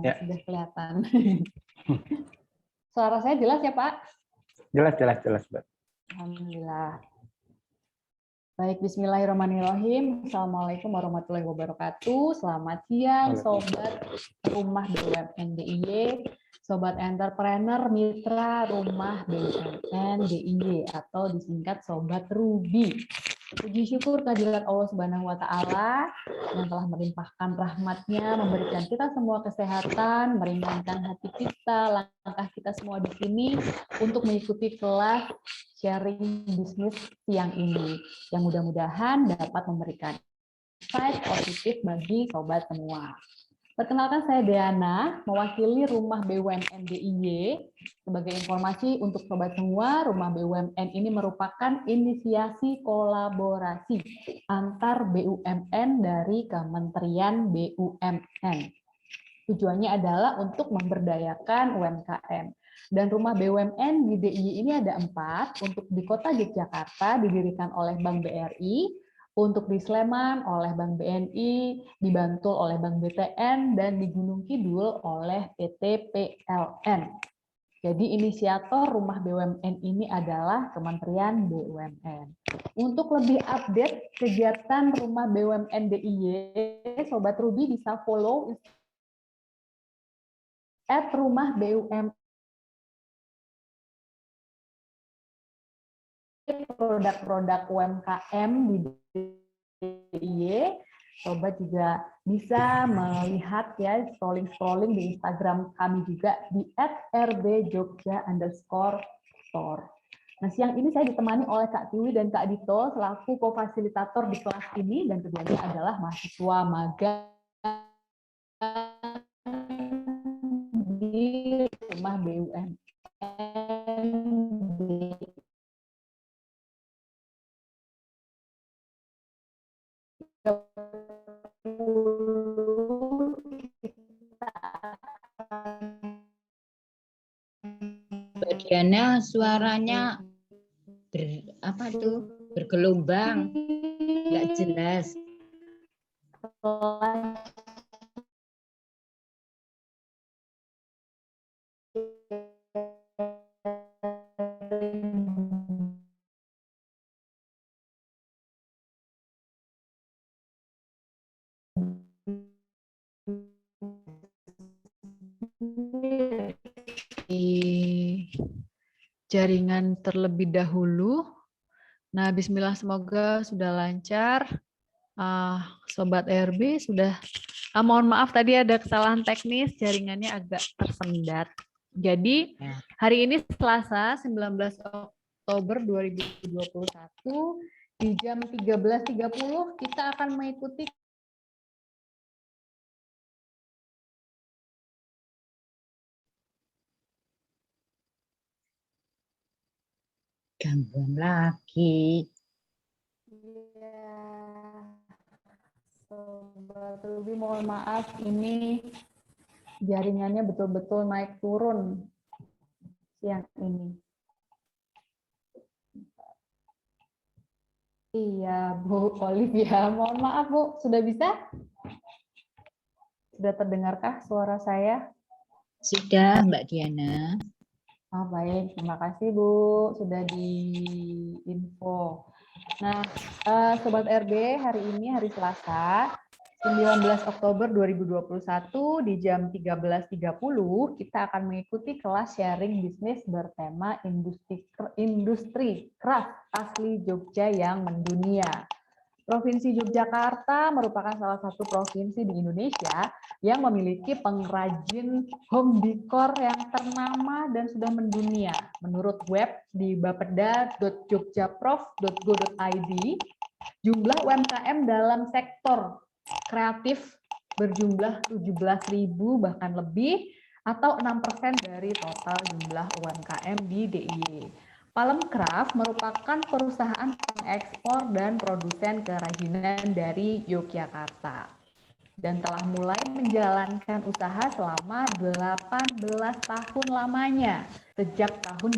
Ya. Sudah kelihatan. Suara saya jelas ya, Pak? Jelas, Mbak. Alhamdulillah. Baik, bismillahirrahmanirrahim. Assalamualaikum warahmatullahi wabarakatuh. Selamat siang, Sobat Rumah BUMN DIY, Sobat Entrepreneur Mitra Rumah BUMN DIY, atau disingkat Sobat Ruby. Puji syukur kehadirat Allah Subhanahu wa Ta'ala yang telah melimpahkan rahmat-Nya, memberikan kita semua kesehatan, meringankan hati kita, langkah kita semua di sini untuk mengikuti kelas sharing bisnis siang ini, yang mudah-mudahan dapat memberikan insight positif bagi sobat semua. Perkenalkan, saya Deana, mewakili Rumah BUMN DIY. Sebagai informasi untuk sobat semua, Rumah BUMN ini merupakan inisiasi kolaborasi antar BUMN dari Kementerian BUMN. Tujuannya adalah untuk memberdayakan UMKM. Dan Rumah BUMN di DIY ini ada 4. Untuk di Kota Yogyakarta didirikan oleh Bank BRI, untuk di Sleman oleh Bank BNI, di Bantul oleh Bank BTN, dan di Gunung Kidul oleh PT PLN. Jadi inisiator Rumah BUMN ini adalah Kementerian BUMN. Untuk lebih update kegiatan Rumah BUMN DIY, Sobat Ruby bisa follow @Rumah BUMN, produk-produk UMKM di DIY. Sobat juga bisa melihat ya, scrolling di Instagram kami juga di @rbjogja_store. Nah, siang ini saya ditemani oleh Kak Tiwi dan Kak Dito selaku co-fasilitator di kelas ini, dan keduanya adalah mahasiswa magang di Rumah BUMN. Mbak Diana, suaranya bergelombang, nggak jelas. Jaringan terlebih dahulu. Nah, bismillah, semoga sudah lancar. Sobat RB sudah, mohon maaf tadi ada kesalahan teknis, jaringannya agak tersendat. Jadi hari ini Selasa 19 Oktober 2021 di jam 13.30 kita akan mengikuti Gangguan lagi. Ya, Sobat Ruby, mohon maaf, ini jaringannya betul-betul naik turun siang ini. Iya, Bu Olivia, mohon maaf Bu, sudah bisa? Sudah terdengarkah suara saya? Sudah, Mbak Diana. Baik, terima kasih Bu, sudah diinfo. Nah, Sobat RB, hari ini hari Selasa, 19 Oktober 2021 di jam 13.30 kita akan mengikuti kelas sharing bisnis bertema industri craft asli Jogja yang mendunia. Provinsi Yogyakarta merupakan salah satu provinsi di Indonesia yang memiliki pengrajin home decor yang ternama dan sudah mendunia. Menurut web di bapeda.jogjaprof.go.id, jumlah UMKM dalam sektor kreatif berjumlah 17.000 bahkan lebih, atau 6% dari total jumlah UMKM di DIY. Palemcraft merupakan perusahaan pengekspor dan produsen kerajinan dari Yogyakarta dan telah mulai menjalankan usaha selama 18 tahun lamanya sejak tahun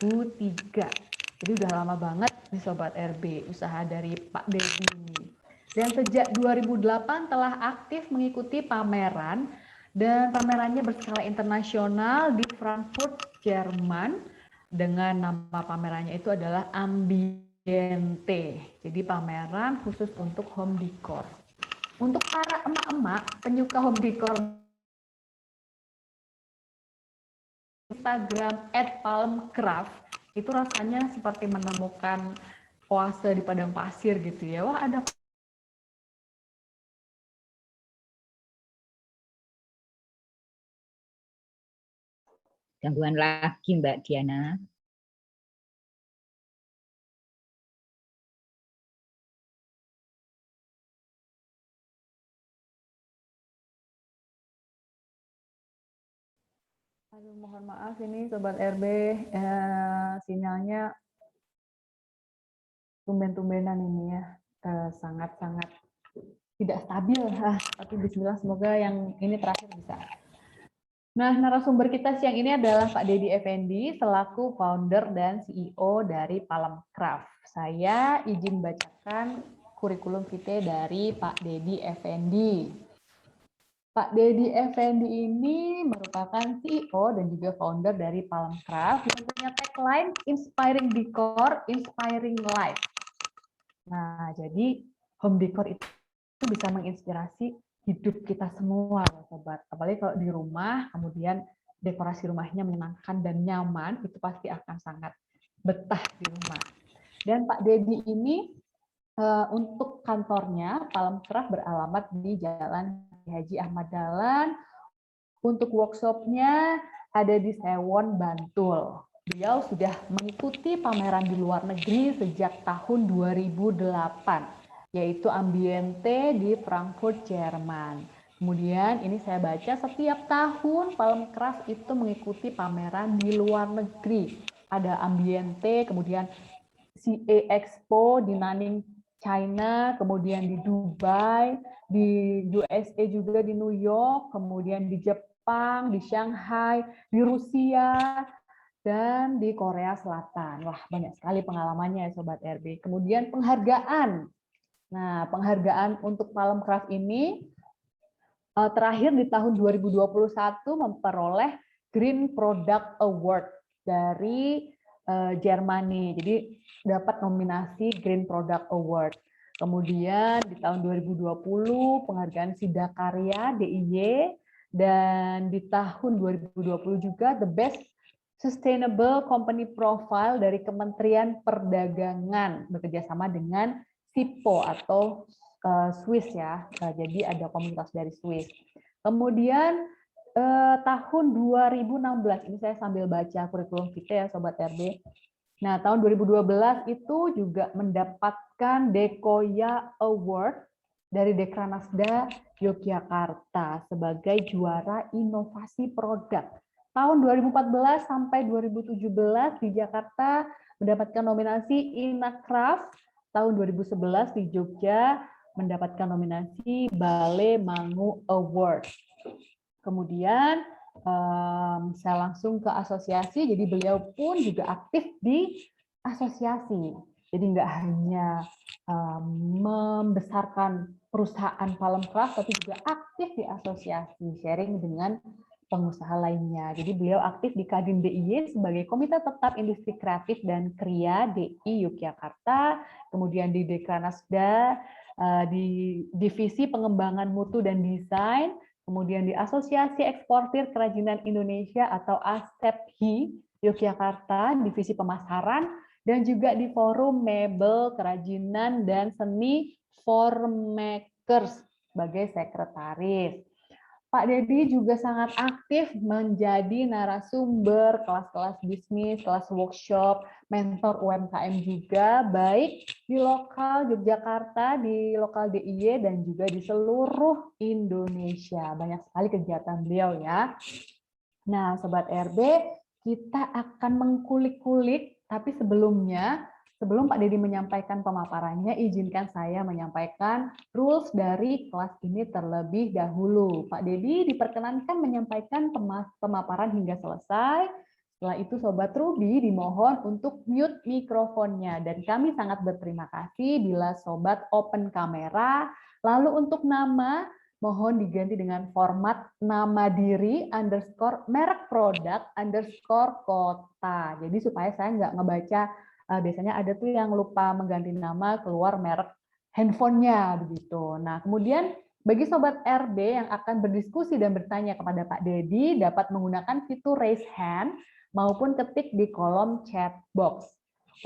2003. Jadi udah lama banget nih Sobat RB usaha dari Pak Dedi ini. Dan sejak 2008 telah aktif mengikuti pameran Dan pamerannya berskala internasional di Frankfurt, Jerman, dengan nama pamerannya itu adalah Ambiente. Jadi pameran khusus untuk home decor. Untuk para emak-emak penyuka home decor, Instagram @palmcraft itu rasanya seperti menemukan oase di padang pasir gitu ya. Wah, ada Gangguan lagi Mbak Diana. Aduh, mohon maaf ini Sobat RB, sinyalnya tumben-tumbenan ini ya, sangat-sangat tidak stabil. Tapi bismillah, semoga yang ini terakhir bisa. Nah, narasumber kita siang ini adalah Pak Dedi Effendi, selaku founder dan CEO dari Palmcraft. Saya izin bacakan kurikulum vitae dari Pak Dedi Effendi. Pak Dedi Effendi ini merupakan CEO dan juga founder dari Palmcraft yang punya tagline Inspiring Decor, Inspiring Life. Nah, jadi home decor itu bisa menginspirasi hidup kita semua, Sobat. Apalagi kalau di rumah, kemudian dekorasi rumahnya menyenangkan dan nyaman, itu pasti akan sangat betah di rumah. Dan Pak Dedi ini untuk kantornya, Palmcraft beralamat di Jalan Haji Ahmad Dahlan. Untuk workshopnya ada di Sewon, Bantul. Beliau sudah mengikuti pameran di luar negeri sejak tahun 2008, yaitu Ambiente di Frankfurt, Jerman. Kemudian ini saya baca setiap tahun Palmcraft itu mengikuti pameran di luar negeri. Ada Ambiente, kemudian CA Expo di Nanning, China, kemudian di Dubai, di USA juga di New York, kemudian di Jepang, di Shanghai, di Rusia, dan di Korea Selatan. Wah, banyak sekali pengalamannya ya Sobat RB. Kemudian penghargaan. Nah, penghargaan untuk Palmcraft ini terakhir di tahun 2021 memperoleh Green Product Award dari Jermani. Jadi dapat nominasi Green Product Award. Kemudian di tahun 2020 penghargaan Sida Karya DIY, dan di tahun 2020 juga The Best Sustainable Company Profile dari Kementerian Perdagangan bekerjasama dengan SIPO atau Swiss ya. Jadi ada komunitas dari Swiss. Kemudian tahun 2016, ini saya sambil baca kurikulum vitae ya Sobat RB. Nah, tahun 2012 itu juga mendapatkan Dekoya Award dari Dekranasda Yogyakarta sebagai juara inovasi produk. Tahun 2014 sampai 2017 di Jakarta mendapatkan nominasi Inacraft. Tahun 2011 di Jogja mendapatkan nominasi Bale Mangu Award. Kemudian saya langsung ke asosiasi, jadi beliau pun juga aktif di asosiasi. Jadi nggak hanya membesarkan perusahaan Palmcraft, tapi juga aktif di asosiasi, sharing dengan pengusaha lainnya. Jadi beliau aktif di Kadin DIY sebagai Komite Tetap Industri Kreatif dan Kria DI Yogyakarta, kemudian di Dekranasda, di Divisi Pengembangan Mutu dan Desain, kemudian di Asosiasi Eksportir Kerajinan Indonesia atau ASEPHI Yogyakarta, Divisi Pemasaran, dan juga di Forum Mebel Kerajinan dan Seni Formakers sebagai sekretaris. Pak Dedi juga sangat aktif menjadi narasumber kelas-kelas bisnis, kelas workshop, mentor UMKM juga, baik di lokal Yogyakarta, di lokal DIY, dan juga di seluruh Indonesia. Banyak sekali kegiatan beliau ya. Nah, Sobat RB, kita akan mengkulik-kulik, tapi sebelumnya, sebelum Pak Dedi menyampaikan pemaparannya, izinkan saya menyampaikan rules dari kelas ini terlebih dahulu. Pak Dedi diperkenankan menyampaikan pemaparan hingga selesai. Setelah itu Sobat Ruby dimohon untuk mute mikrofonnya. Dan kami sangat berterima kasih bila Sobat open kamera. Lalu untuk nama, mohon diganti dengan format nama diri underscore merek produk underscore kota. Jadi supaya saya nggak ngebaca, biasanya ada tuh yang lupa mengganti nama keluar merek handphonenya begitu. Nah, kemudian bagi Sobat RB yang akan berdiskusi dan bertanya kepada Pak Dedi dapat menggunakan fitur raise hand maupun ketik di kolom chat box.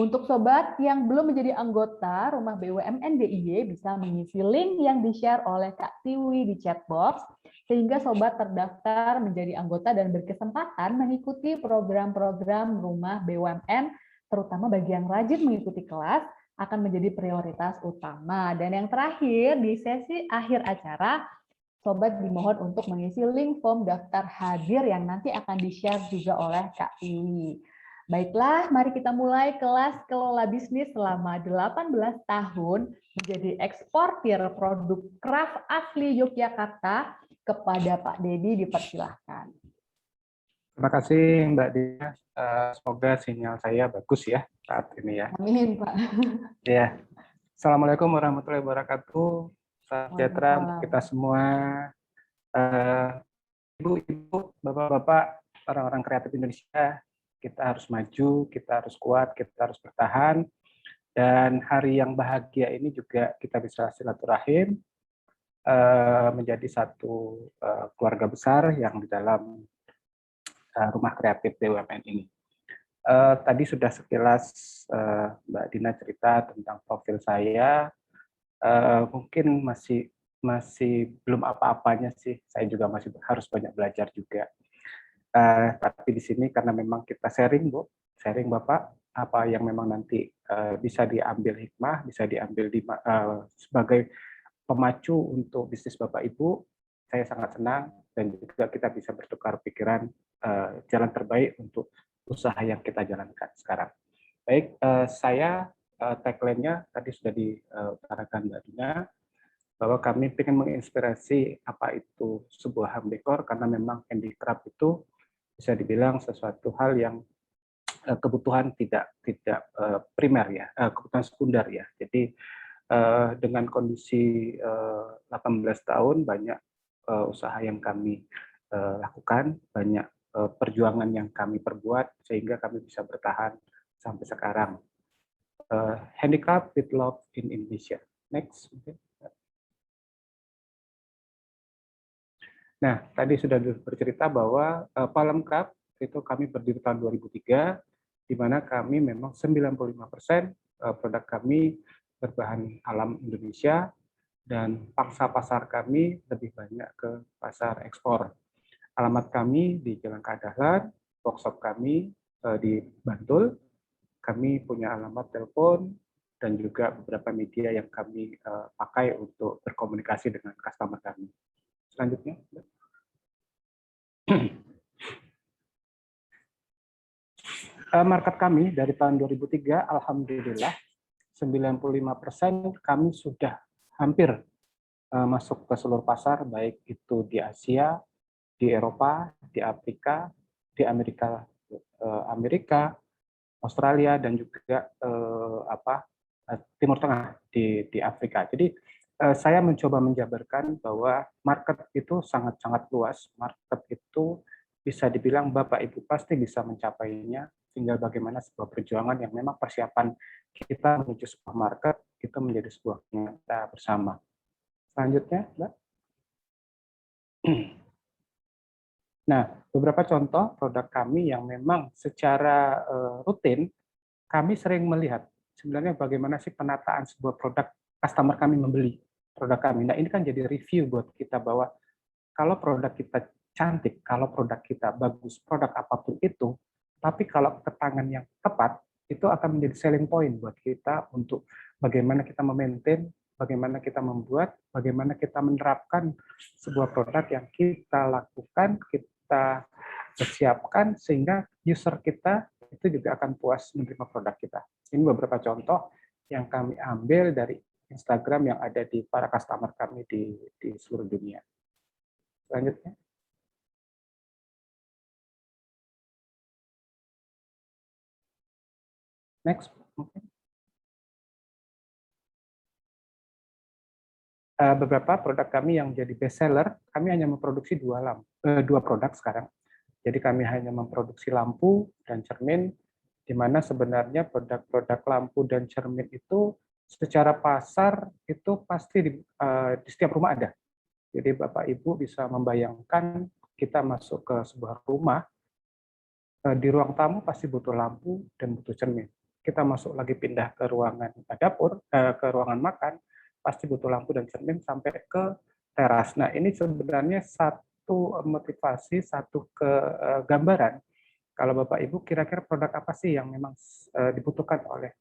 Untuk sobat yang belum menjadi anggota Rumah BUMN DIY bisa mengisi link yang di-share oleh Kak Tiwi di chat box sehingga sobat terdaftar menjadi anggota dan berkesempatan mengikuti program-program Rumah BUMN terutama bagi yang rajin mengikuti kelas akan menjadi prioritas utama. Dan yang terakhir di sesi akhir acara sobat dimohon untuk mengisi link form daftar hadir yang nanti akan di-share juga oleh Kak Tiwi. Baiklah, mari kita mulai kelas kelola bisnis selama 18 tahun menjadi eksportir produk craft asli Yogyakarta kepada Pak Dedi, dipersilahkan. Terima kasih Mbak Dina. Semoga sinyal saya bagus ya saat ini ya. Amin, Pak. Ya. Assalamualaikum warahmatullahi wabarakatuh. Salam sejahtera untuk kita semua. Ibu-ibu, bapak-bapak, orang-orang kreatif Indonesia, kita harus maju, kita harus kuat, kita harus bertahan. Dan hari yang bahagia ini juga kita bisa silaturahim menjadi satu keluarga besar yang di dalam rumah kreatif BUMN ini. Tadi sudah sekilas Mbak Dina cerita tentang profil saya. Mungkin masih belum apa-apanya sih. Saya juga masih harus banyak belajar juga. Tapi di sini karena memang kita sharing, Bu, sharing Bapak, apa yang memang nanti bisa diambil hikmah, bisa diambil sebagai pemacu untuk bisnis Bapak Ibu, saya sangat senang dan juga kita bisa bertukar pikiran jalan terbaik untuk usaha yang kita jalankan sekarang. Baik, saya tagline-nya tadi sudah diutarakan Mbak Dina, bahwa kami ingin menginspirasi apa itu sebuah home decor karena memang handicraft itu bisa dibilang sesuatu hal yang kebutuhan tidak primer ya, kebutuhan sekunder ya. Jadi dengan kondisi 18 tahun banyak usaha yang kami lakukan, banyak perjuangan yang kami perbuat sehingga kami bisa bertahan sampai sekarang. Handicraft with Love in Indonesia. Next. Nah, tadi sudah bercerita bahwa Palem Craft itu kami berdiri tahun 2003, di mana kami memang 95% produk kami berbahan alam Indonesia, dan pangsa pasar kami lebih banyak ke pasar ekspor. Alamat kami di Jalan Kadahlan, workshop kami di Bantul, kami punya alamat telepon, dan juga beberapa media yang kami pakai untuk berkomunikasi dengan customer kami. Selanjutnya. Market kami dari tahun 2003, alhamdulillah 95% kami sudah hampir masuk ke seluruh pasar, baik itu di Asia, di Eropa, di Afrika, di Amerika, Australia, dan juga Timur Tengah di Afrika. Jadi saya mencoba menjabarkan bahwa market itu sangat-sangat luas. Market itu bisa dibilang Bapak Ibu pasti bisa mencapainya, tinggal bagaimana sebuah perjuangan yang memang persiapan kita menuju sebuah market itu menjadi sebuah nyata bersama. Selanjutnya, Mbak. Nah, beberapa contoh produk kami yang memang secara rutin kami sering melihat sebenarnya bagaimana sih penataan sebuah produk customer kami membeli produk kami. Nah, ini kan jadi review buat kita bahwa kalau produk kita cantik, kalau produk kita bagus, produk apapun itu, tapi kalau ke tangan yang tepat, itu akan menjadi selling point buat kita untuk bagaimana kita memaintain, bagaimana kita membuat, bagaimana kita menerapkan sebuah produk yang kita lakukan, kita siapkan, sehingga user kita itu juga akan puas menerima produk kita. Ini beberapa contoh yang kami ambil dari Instagram yang ada di para customer kami di seluruh dunia. Selanjutnya. Next. beberapa produk kami yang jadi best seller, kami hanya memproduksi dua produk sekarang. Jadi kami hanya memproduksi lampu dan cermin, di mana sebenarnya produk-produk lampu dan cermin itu secara pasar itu pasti di setiap rumah ada. Jadi Bapak Ibu bisa membayangkan kita masuk ke sebuah rumah, di ruang tamu pasti butuh lampu dan butuh cermin. Kita masuk lagi pindah ke ruangan dapur, ke ruangan makan, pasti butuh lampu dan cermin sampai ke teras. Nah, ini sebenarnya satu motivasi, satu gambaran kalau Bapak Ibu kira-kira produk apa sih yang memang dibutuhkan oleh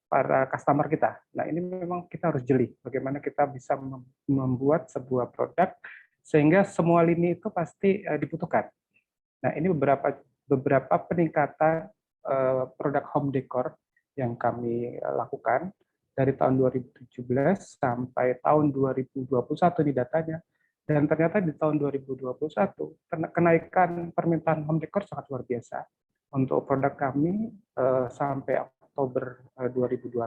para customer kita. Nah, ini memang kita harus jeli bagaimana kita bisa membuat sebuah produk sehingga semua lini itu pasti dibutuhkan. Nah, ini beberapa peningkatan produk home decor yang kami lakukan dari tahun 2017 sampai tahun 2021 di datanya. Dan ternyata di tahun 2021 kenaikan permintaan home decor sangat luar biasa. Untuk produk kami sampai Oktober 2021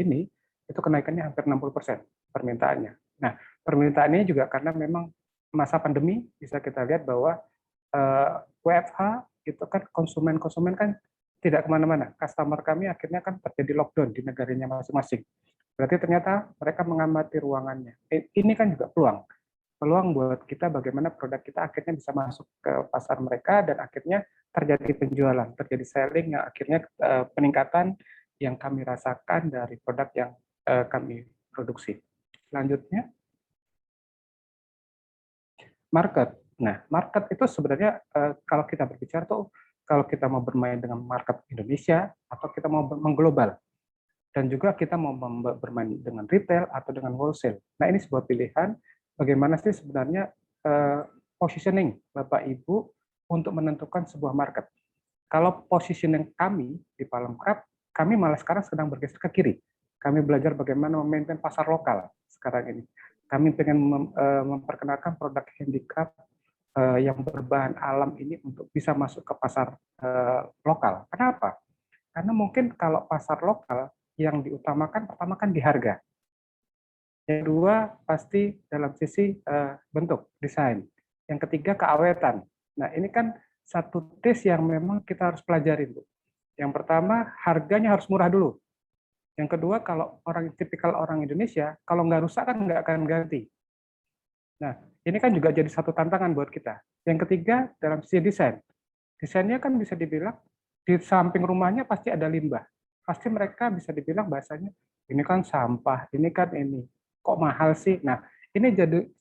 ini itu kenaikannya hampir 60% permintaannya. Nah, permintaannya juga karena memang masa pandemi bisa kita lihat bahwa WFH itu kan konsumen kan tidak kemana-mana. Customer kami akhirnya kan terjadi lockdown di negaranya masing-masing. Berarti ternyata mereka mengamati ruangannya. Ini kan juga peluang buat kita bagaimana produk kita akhirnya bisa masuk ke pasar mereka dan akhirnya terjadi penjualan, terjadi selling yang akhirnya peningkatan yang kami rasakan dari produk yang kami produksi. Selanjutnya, market. Nah, market itu sebenarnya kalau kita berbicara tuh kalau kita mau bermain dengan market Indonesia atau kita mau mengglobal dan juga kita mau bermain dengan retail atau dengan wholesale. Nah, ini sebuah pilihan bagaimana sih sebenarnya positioning Bapak Ibu untuk menentukan sebuah market. Kalau positioning kami di Palem Craft, kami malah sekarang sedang bergeser ke kiri. Kami belajar bagaimana memaintain pasar lokal sekarang ini. Kami ingin memperkenalkan produk handicraft yang berbahan alam ini untuk bisa masuk ke pasar lokal. Kenapa? Karena mungkin kalau pasar lokal yang diutamakan pertama kan di harga. Yang kedua pasti dalam sisi bentuk, desain. Yang ketiga keawetan. Nah, ini kan satu tes yang memang kita harus pelajari, Bu. Yang pertama, harganya harus murah dulu. Yang kedua, kalau tipikal orang Indonesia, kalau nggak rusak kan nggak akan ganti. Nah, ini kan juga jadi satu tantangan buat kita. Yang ketiga, dalam sisi desain. Desainnya kan bisa dibilang, di samping rumahnya pasti ada limbah. Pasti mereka bisa dibilang bahasanya, ini kan sampah, ini kan ini. Kok mahal sih? Nah, ini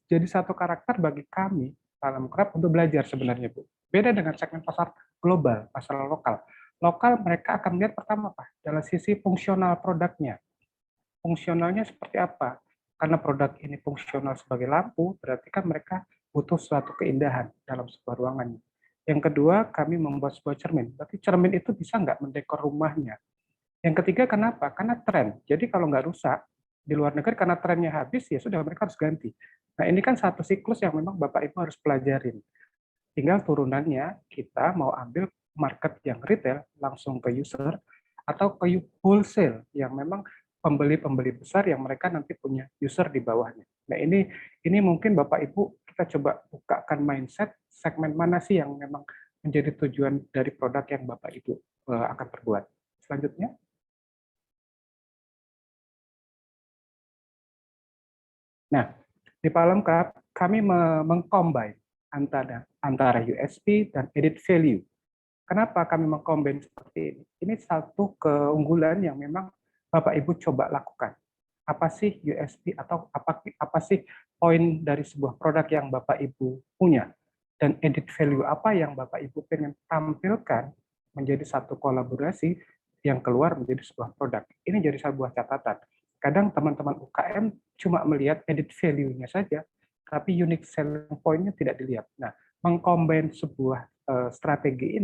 jadi satu karakter bagi kami, Palem Craft, untuk belajar sebenarnya, Bu. Beda dengan segmen pasar global, pasar lokal. Lokal mereka akan melihat pertama apa? Dalam sisi fungsional produknya. Fungsionalnya seperti apa? Karena produk ini fungsional sebagai lampu, berarti kan mereka butuh suatu keindahan dalam sebuah ruangan. Yang kedua, kami membuat sebuah cermin. Berarti cermin itu bisa nggak mendekor rumahnya? Yang ketiga, kenapa? Karena tren. Jadi kalau nggak rusak, di luar negeri karena trennya habis, ya sudah mereka harus ganti. Nah, ini kan satu siklus yang memang Bapak Ibu harus pelajarin. Tinggal turunannya, kita mau ambil market yang retail, langsung ke user, atau ke wholesale, yang memang pembeli-pembeli besar yang mereka nanti punya user di bawahnya. Nah, ini mungkin Bapak Ibu kita coba bukakan mindset segmen mana sih yang memang menjadi tujuan dari produk yang Bapak Ibu akan perbuat. Selanjutnya. Nah, di Palem Craft kami mengcombine antara USP dan added value. Kenapa kami mengcombine seperti ini? Ini satu keunggulan yang memang Bapak Ibu coba lakukan. Apa sih USP atau apa sih poin dari sebuah produk yang Bapak Ibu punya? Dan added value apa yang Bapak Ibu pengen tampilkan menjadi satu kolaborasi yang keluar menjadi sebuah produk. Ini jadi sebuah catatan. Kadang teman-teman UKM cuma melihat added value-nya saja, tapi unique selling point-nya tidak dilihat. Nah, mengcombine sebuah strategi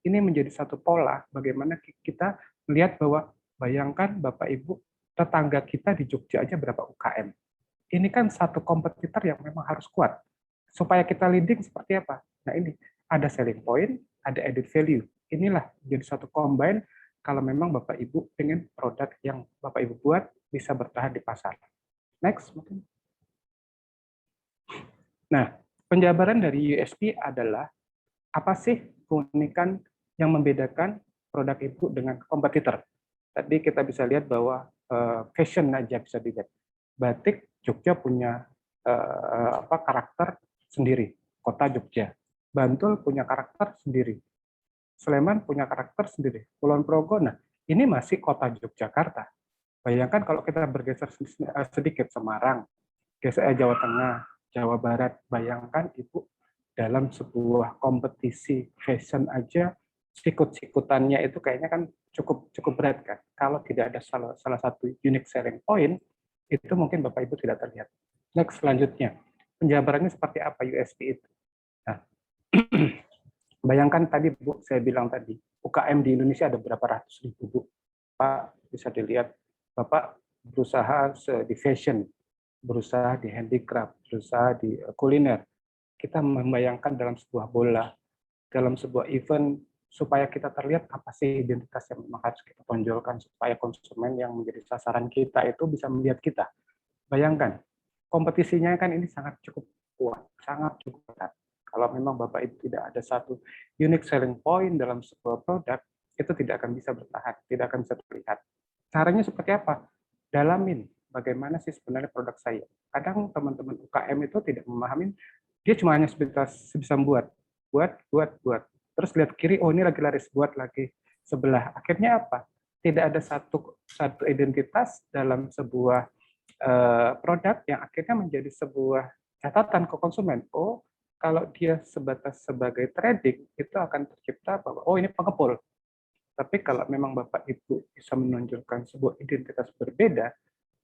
ini menjadi satu pola bagaimana kita melihat bahwa bayangkan Bapak Ibu tetangga kita di Jogja aja berapa UKM. Ini kan satu kompetitor yang memang harus kuat. Supaya kita leading seperti apa? Nah, ini ada selling point, ada added value. Inilah jadi satu combine kalau memang Bapak Ibu pengen produk yang Bapak Ibu buat bisa bertahan di pasar. Next, mungkin. Nah, penjabaran dari USP adalah apa sih keunikan yang membedakan produk Ibu dengan kompetitor. Tadi kita bisa lihat bahwa fashion aja bisa dilihat. Batik Jogja punya karakter sendiri, kota Jogja. Bantul punya karakter sendiri. Sleman punya karakter sendiri. Kulon Progo, nah ini masih kota Yogyakarta. Bayangkan kalau kita bergeser sedikit Semarang, geser Jawa Tengah, Jawa Barat, bayangkan Ibu dalam sebuah kompetisi fashion aja sikut-sikutannya itu kayaknya kan cukup berat kan. Kalau tidak ada salah satu unique selling point, itu mungkin Bapak Ibu tidak terlihat. Next, selanjutnya, penjabarannya seperti apa USP itu? Nah, bayangkan tadi Bu, saya bilang tadi, UKM di Indonesia ada berapa ratus ribu Bu. Pak, bisa dilihat, Bapak berusaha di fashion, berusaha di handicraft, berusaha di kuliner. Kita membayangkan dalam sebuah bola, dalam sebuah event, supaya kita terlihat apa sih identitas yang memang harus kita tonjolkan, supaya konsumen yang menjadi sasaran kita itu bisa melihat kita. Bayangkan, kompetisinya kan ini sangat cukup kuat, sangat cukup ketat. Kalau memang Bapak Ibu tidak ada satu unique selling point dalam sebuah produk, itu tidak akan bisa bertahan, tidak akan bisa terlihat. Caranya seperti apa? Dalamin bagaimana sih sebenarnya produk saya. Kadang teman-teman UKM itu tidak memahami, dia cuma hanya sebisa buat. Terus lihat kiri, oh ini lagi laris, buat lagi sebelah. Akhirnya apa? Tidak ada satu identitas dalam sebuah produk yang akhirnya menjadi sebuah catatan ke konsumen. Oh, kalau dia sebatas sebagai trading, itu akan tercipta bahwa, oh ini pengepul. Tapi kalau memang Bapak Ibu bisa menunjukkan sebuah identitas berbeda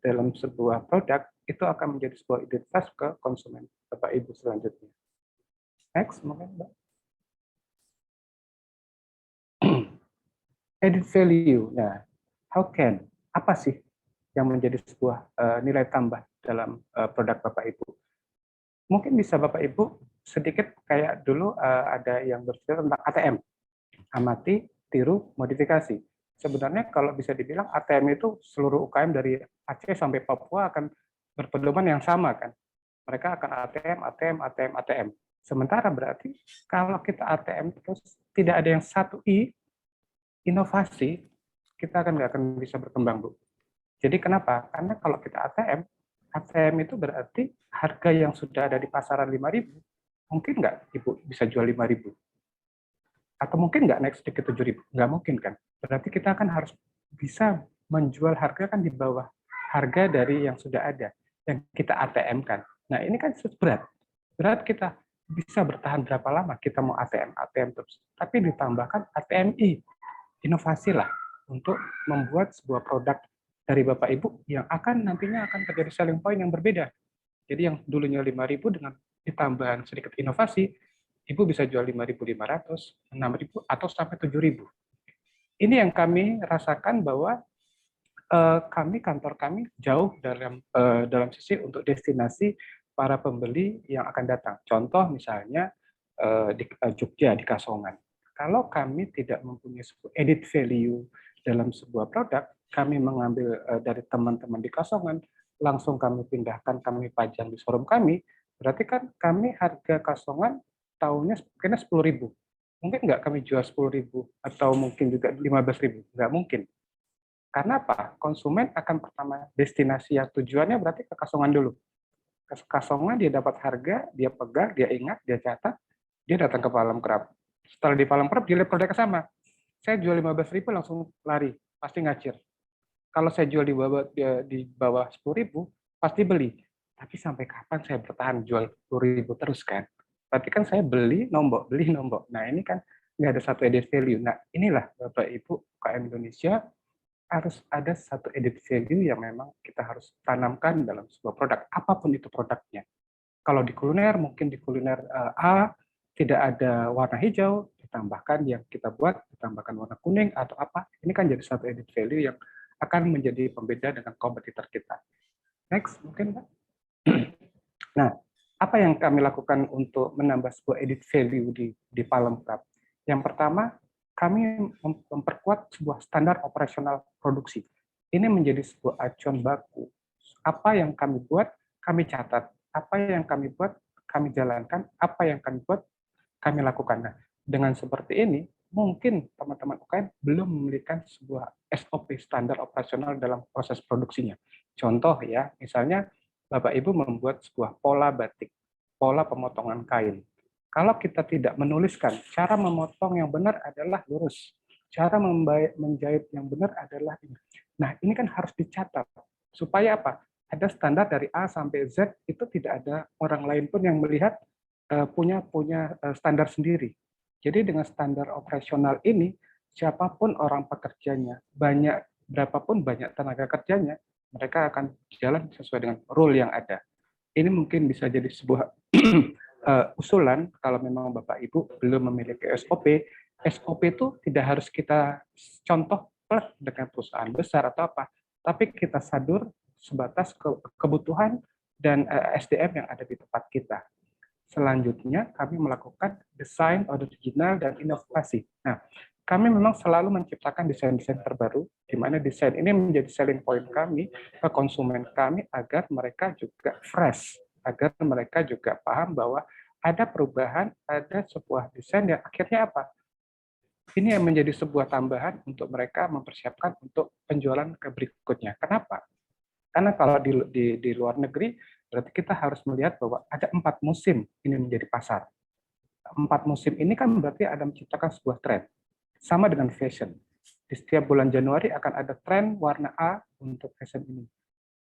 dalam sebuah produk, itu akan menjadi sebuah identitas ke konsumen Bapak Ibu selanjutnya. Next, mungkin Mbak. Added value. Nah, how can? Apa sih yang menjadi sebuah nilai tambah dalam produk Bapak Ibu? Mungkin bisa Bapak Ibu sedikit kayak dulu ada yang bercerita tentang ATM. Amati, tiru, modifikasi. Sebenarnya kalau bisa dibilang ATM itu seluruh UKM dari Aceh sampai Papua akan berpedoman yang sama kan. Mereka akan ATM. Sementara berarti kalau kita ATM terus tidak ada yang satu inovasi, kita nggak akan bisa berkembang, Bu. Jadi kenapa? Karena kalau kita ATM itu berarti harga yang sudah ada di pasaran 5.000, mungkin nggak Ibu bisa jual 5.000? Atau mungkin nggak naik sedikit 7.000? Nggak mungkin kan? Berarti kita kan harus bisa menjual harga kan di bawah harga dari yang sudah ada, yang kita ATM kan. Nah ini kan berat. Berat kita bisa bertahan berapa lama kita mau ATM terus. Tapi ditambahkan ATMI, inovasi lah untuk membuat sebuah produk dari Bapak Ibu yang akan nantinya akan terjadi selling point yang berbeda. Jadi yang dulunya 5.000 dengan ditambahan sedikit inovasi, Ibu bisa jual 5.500, 6.000 atau sampai 7.000. Ini yang kami rasakan bahwa kantor kami jauh dalam sisi untuk destinasi para pembeli yang akan datang. Contoh misalnya di Jogja, di Kasongan. Kalau kami tidak mempunyai sebuah added value dalam sebuah produk, kami mengambil dari teman-teman di Kasongan, langsung kami pindahkan, kami pajang di showroom kami, berarti kan kami harga Kasongan tahunnya kena 10.000. Mungkin nggak kami jual 10.000 atau mungkin juga 15.000, nggak mungkin. Karena apa? Konsumen akan pertama destinasi yang tujuannya berarti ke Kasongan dulu. Ke Kasongan dia dapat harga, dia pegang, dia ingat, dia catat, dia datang ke Palem Kerap. Setelah di Palem Kerap, dia lihat produknya sama. Saya jual 15.000 langsung lari, pasti ngacir. Kalau saya jual di bawah 10.000, pasti beli. Tapi sampai kapan saya bertahan jual 10.000 terus kan? Berarti kan saya beli nombok. Nah ini kan nggak ada satu added value. Nah inilah Bapak Ibu UKM Indonesia harus ada satu added value yang memang kita harus tanamkan dalam sebuah produk, apapun itu produknya. Kalau di kuliner, mungkin di kuliner A tidak ada warna hijau, ditambahkan yang kita buat, ditambahkan warna kuning atau apa, ini kan jadi satu added value yang akan menjadi pembeda dengan kompetitor kita. Next, mungkin Pak. Nah, apa yang kami lakukan untuk menambah sebuah added value di Palem Kerap? Yang pertama, kami memperkuat sebuah standar operasional produksi. Ini menjadi sebuah acuan baku. Apa yang kami buat, kami catat. Apa yang kami buat, kami jalankan, apa yang kami buat, kami lakukan. Nah, dengan seperti ini, mungkin teman-teman UKM belum memiliki sebuah SOP standar operasional dalam proses produksinya. Contoh ya, misalnya Bapak Ibu membuat sebuah pola batik, pola pemotongan kain. Kalau kita tidak menuliskan cara memotong yang benar adalah lurus, cara menjahit yang benar adalah ini. Nah, ini kan harus dicatat supaya apa? Ada standar dari A sampai Z, itu tidak ada orang lain pun yang melihat punya standar sendiri. Jadi dengan standar operasional ini, siapapun orang pekerjanya, berapapun banyak tenaga kerjanya, mereka akan jalan sesuai dengan rule yang ada. Ini mungkin bisa jadi sebuah usulan kalau memang Bapak Ibu belum memiliki SOP. SOP itu tidak harus kita contoh dengan perusahaan besar atau apa, tapi kita sadur sebatas kebutuhan dan SDM yang ada di tempat kita. Selanjutnya, kami melakukan desain original dan inovasi. Nah, kami memang selalu menciptakan desain-desain terbaru, di mana desain ini menjadi selling point kami ke konsumen kami agar mereka juga fresh, agar mereka juga paham bahwa ada perubahan, ada sebuah desain yang akhirnya apa? Ini yang menjadi sebuah tambahan untuk mereka mempersiapkan untuk penjualan ke berikutnya. Kenapa? Karena kalau di luar negeri, berarti kita harus melihat bahwa ada 4 musim ini menjadi pasar. 4 musim ini kan berarti ada menciptakan sebuah tren. Sama dengan fashion. Di setiap bulan Januari akan ada tren warna A untuk fashion ini.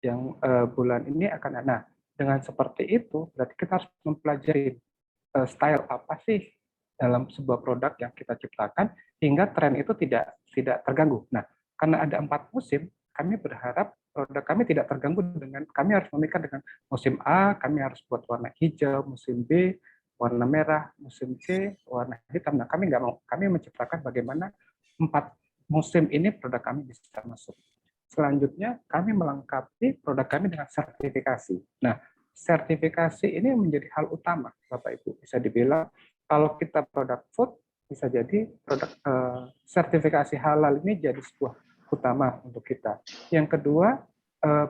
Yang bulan ini akan ada. Nah, dengan seperti itu, berarti kita harus mempelajari style apa sih dalam sebuah produk yang kita ciptakan, hingga tren itu tidak terganggu. Nah, karena ada 4 musim, kami berharap produk kami tidak terganggu dengan, kami harus memikat dengan musim A, kami harus buat warna hijau, musim B, warna merah, musim C, warna hitam. Nah, kami nggak mau, kami menciptakan bagaimana 4 musim ini produk kami bisa masuk. Selanjutnya, kami melengkapi produk kami dengan sertifikasi. Nah, sertifikasi ini menjadi hal utama, Bapak Ibu. Bisa dibilang, kalau kita produk food, bisa jadi produk sertifikasi halal ini jadi sebuah utama untuk kita. Yang kedua,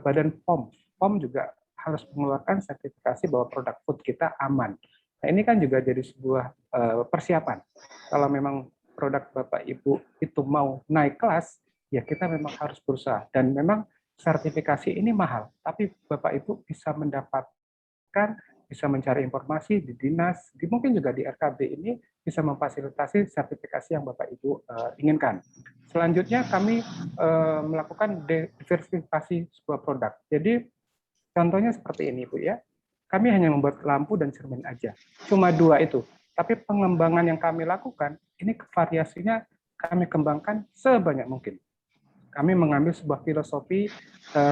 Badan POM. POM juga harus mengeluarkan sertifikasi bahwa produk food kita aman. Nah, ini kan juga jadi sebuah persiapan. Kalau memang produk Bapak Ibu itu mau naik kelas, ya kita memang harus berusaha. Dan memang sertifikasi ini mahal, tapi Bapak Ibu bisa mendapatkan, bisa mencari informasi di dinas, mungkin juga di RKB ini bisa memfasilitasi sertifikasi yang Bapak Ibu inginkan. Selanjutnya kami melakukan diversifikasi sebuah produk. Jadi contohnya seperti ini Bu ya, kami hanya membuat lampu dan cermin aja, cuma 2 itu. Tapi pengembangan yang kami lakukan, ini variasinya kami kembangkan sebanyak mungkin. Kami mengambil sebuah filosofi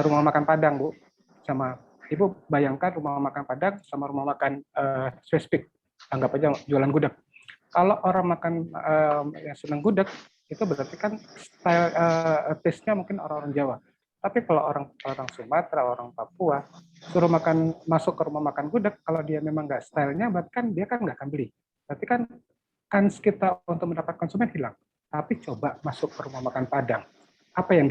rumah makan Padang, Bu. Sama Ibu bayangkan rumah makan Padang sama rumah makan spesifik. Anggap aja jualan gudeg. Kalau orang makan yang senang gudeg, itu berarti kan style taste-nya mungkin orang-orang Jawa. Tapi kalau orang Sumatera, orang Papua, suruh masuk ke rumah makan gudeg, kalau dia memang nggak stylenya, berarti kan dia kan nggak akan beli. Berarti kan kans kita untuk mendapat konsumen hilang. Tapi coba masuk ke rumah makan Padang, apa yang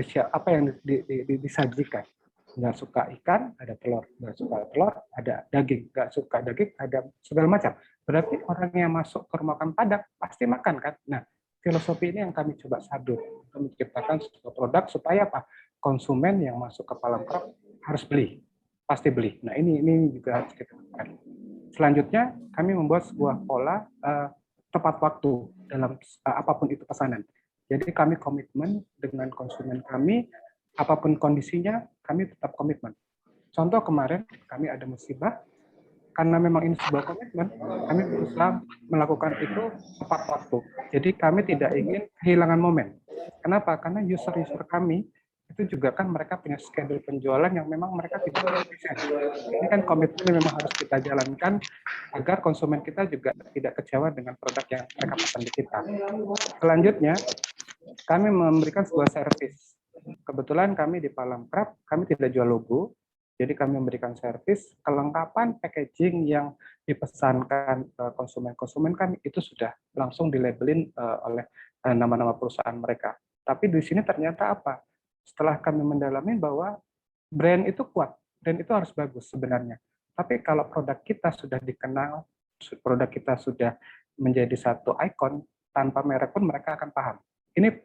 disajikan? Nggak suka ikan, ada telur. Nggak suka telur, ada daging. Nggak suka daging, ada segala macam. Berarti orang yang masuk ke rumah makan Padang pasti makan kan? Nah, filosofi ini yang kami coba sadur untuk menciptakan sebuah produk supaya apa? Konsumen yang masuk ke Palemkrop harus beli, pasti beli. Nah, ini juga harus kita lakukan. Selanjutnya, kami membuat sebuah pola tepat waktu dalam apapun itu pesanan. Jadi kami komitmen dengan konsumen kami, apapun kondisinya, kami tetap komitmen. Contoh kemarin kami ada musibah, karena memang ini sebuah komitmen, kami berusaha melakukan itu tepat waktu. Jadi kami tidak ingin kehilangan momen. Kenapa? Karena user-user kami itu juga kan mereka punya schedule penjualan yang memang mereka tidak bisa. Ini kan komitmen yang memang harus kita jalankan agar konsumen kita juga tidak kecewa dengan produk yang mereka pesan di kita. Selanjutnya, kami memberikan sebuah servis. Kebetulan kami di Palemkrop, kami tidak jual logo, jadi kami memberikan servis, kelengkapan packaging yang dipesankan konsumen-konsumen kami itu sudah langsung dilabelin oleh nama-nama perusahaan mereka. Tapi di sini ternyata apa? Setelah kami mendalami bahwa brand itu kuat, brand itu harus bagus sebenarnya. Tapi kalau produk kita sudah dikenal, produk kita sudah menjadi satu ikon, tanpa merek pun mereka akan paham. Ini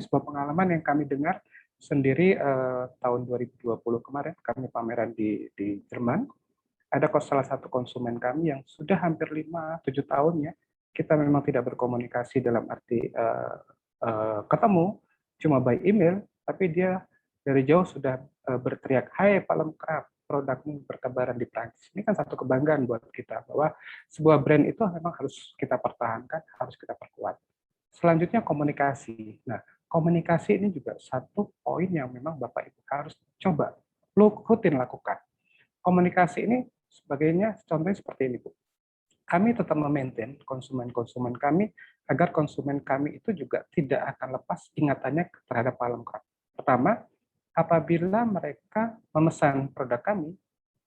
sebuah pengalaman yang kami dengar sendiri tahun 2020 kemarin, kami pameran di Jerman. Ada salah satu konsumen kami yang sudah hampir 5-7 tahun ya, kita memang tidak berkomunikasi dalam arti ketemu, cuma by email, tapi dia dari jauh sudah berteriak, "Hai Pak Lemkrap, produkmu bertebaran di Prancis." Ini kan satu kebanggaan buat kita, bahwa sebuah brand itu memang harus kita pertahankan, harus kita perkuat. Selanjutnya komunikasi. Nah, komunikasi ini juga satu poin yang memang Bapak Ibu harus coba rutin lakukan. Komunikasi ini sebagainya, contohnya seperti ini, Bu. Kami tetap memaintain konsumen-konsumen kami agar konsumen kami itu juga tidak akan lepas ingatannya terhadap Pak Lemkrap. Pertama, apabila mereka memesan produk kami,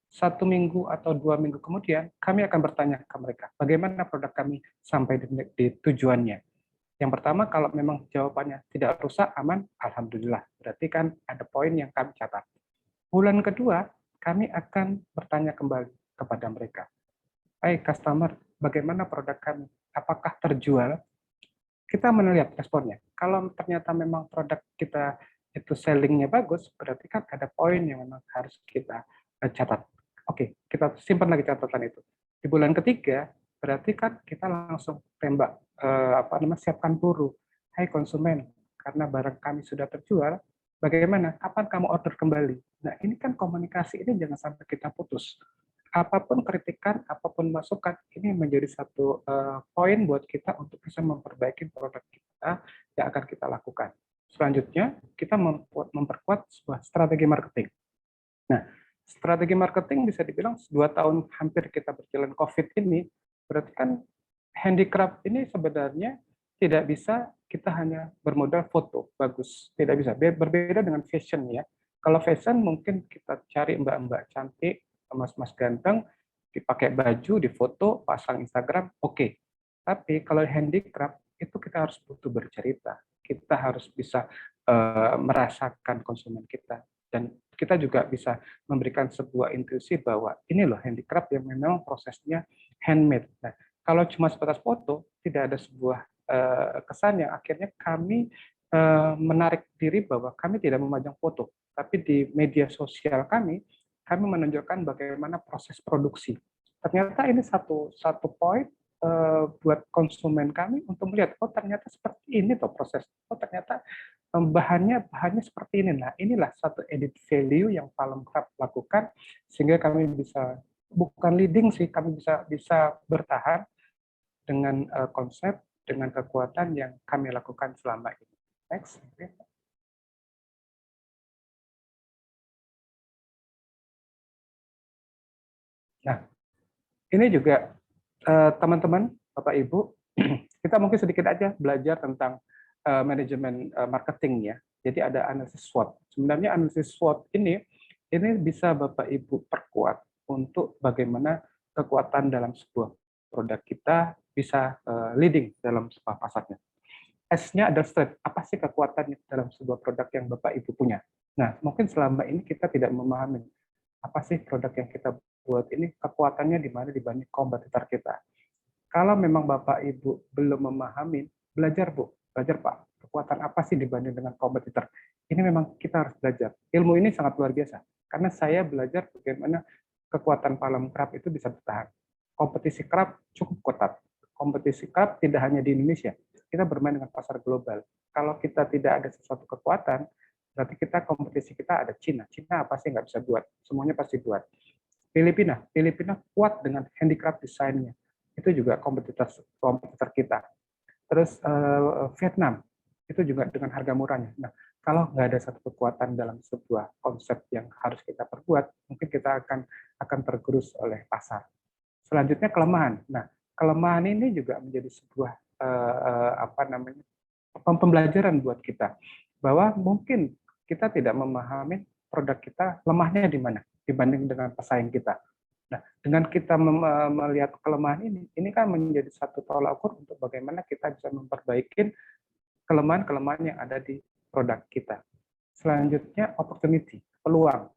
1 minggu atau 2 minggu kemudian, kami akan bertanya ke mereka, bagaimana produk kami sampai di tujuannya. Yang pertama, kalau memang jawabannya tidak rusak, aman, alhamdulillah. Berarti kan ada poin yang kami catat. Bulan kedua, kami akan bertanya kembali kepada mereka. Hai customer, bagaimana produk kami? Apakah terjual? Kita melihat responnya. Kalau ternyata memang produk kita itu sellingnya bagus, berarti kan ada poin yang memang harus kita catat. Oke, kita simpan lagi catatan itu. Di bulan ketiga, berarti kan kita langsung tembak, siapkan buru. Hai konsumen, karena barang kami sudah terjual, bagaimana? Kapan kamu order kembali? Nah, ini kan komunikasi ini jangan sampai kita putus. Apapun kritikan, apapun masukan, ini menjadi satu poin buat kita untuk bisa memperbaiki produk kita yang akan kita lakukan. Selanjutnya, kita memperkuat sebuah strategi marketing. Nah, strategi marketing bisa dibilang 2 tahun hampir kita berjalan COVID ini, berarti kan handicraft ini sebenarnya tidak bisa kita hanya bermodal foto bagus, tidak bisa. Berbeda dengan fashion ya. Kalau fashion mungkin kita cari mbak-mbak cantik, mas-mas ganteng, dipakai baju, difoto, pasang Instagram, oke. Tapi kalau handicraft itu kita harus butuh bercerita. Kita harus bisa merasakan konsumen kita, dan kita juga bisa memberikan sebuah intuisi bahwa ini loh handicraft yang memang prosesnya handmade. Nah, kalau cuma sebatas foto, tidak ada sebuah kesan yang akhirnya kami menarik diri bahwa kami tidak memajang foto, tapi di media sosial kami menunjukkan bagaimana proses produksi. Ternyata ini satu poin buat konsumen kami untuk melihat, oh ternyata seperti ini toh proses, oh ternyata bahannya seperti ini. Nah, inilah satu added value yang Pak Lemkrap lakukan sehingga kami bisa, bukan leading sih, kami bisa bertahan dengan konsep, dengan kekuatan yang kami lakukan selama ini. Next. Nah, ini juga teman-teman, Bapak Ibu, kita mungkin sedikit aja belajar tentang manajemen marketing ya. Jadi ada analisis SWOT. Sebenarnya analisis SWOT ini bisa Bapak Ibu perkuat untuk bagaimana kekuatan dalam sebuah produk kita bisa leading dalam sebuah pasarnya. S-nya adalah strength. Apa sih kekuatan dalam sebuah produk yang Bapak Ibu punya? Nah, mungkin selama ini kita tidak memahami apa sih produk yang kita buat ini kekuatannya di mana dibanding kompetitor kita. Kalau memang Bapak Ibu belum memahami, belajar Bu, belajar Pak, kekuatan apa sih dibanding dengan kompetitor. Ini memang kita harus belajar. Ilmu ini sangat luar biasa, karena saya belajar bagaimana kekuatan Pak Lemkrap itu bisa bertahan. Kompetisi kerap cukup ketat. Kompetisi kerap tidak hanya di Indonesia, kita bermain dengan pasar global. Kalau kita tidak ada sesuatu kekuatan, berarti kompetisi kita ada Cina. Cina apa sih nggak bisa buat? Semuanya pasti buat. Filipina kuat dengan handicraft desainnya. Itu juga kompetitor kita. Terus Vietnam, itu juga dengan harga murahnya. Nah, kalau nggak ada satu kekuatan dalam sebuah konsep yang harus kita perbuat, mungkin kita akan tergerus oleh pasar. Selanjutnya kelemahan. Nah, kelemahan ini juga menjadi sebuah pembelajaran buat kita, bahwa mungkin kita tidak memahami produk kita lemahnya di mana dibanding dengan pesaing kita. Nah, dengan kita melihat kelemahan ini kan menjadi satu tolak ukur untuk bagaimana kita bisa memperbaiki kelemahan-kelemahan yang ada di produk kita. Selanjutnya opportunity, peluang.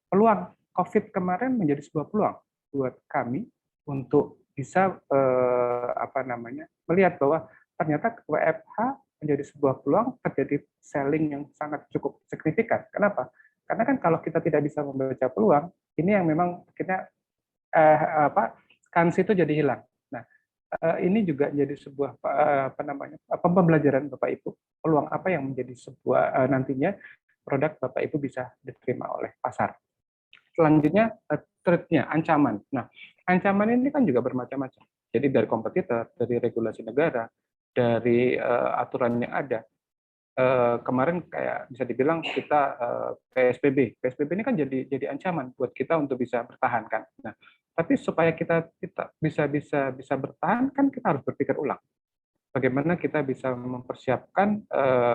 Peluang COVID kemarin menjadi sebuah peluang buat kami untuk bisa melihat bahwa ternyata WFH menjadi sebuah peluang terjadi selling yang sangat cukup signifikan. Kenapa? Karena kan kalau kita tidak bisa membaca peluang, ini yang memang kita kans itu jadi hilang. Nah, ini juga jadi sebuah pembelajaran Bapak Ibu, peluang apa yang menjadi sebuah nantinya produk Bapak Ibu bisa diterima oleh pasar. Selanjutnya threat-nya, ancaman. Nah, ancaman ini kan juga bermacam-macam. Jadi dari kompetitor, dari regulasi negara, dari aturan yang ada. Kemarin kayak bisa dibilang kita PSBB ini kan jadi ancaman buat kita untuk bisa bertahan kan. Nah, tapi supaya kita bisa bertahan kan kita harus berpikir ulang. Bagaimana kita bisa mempersiapkan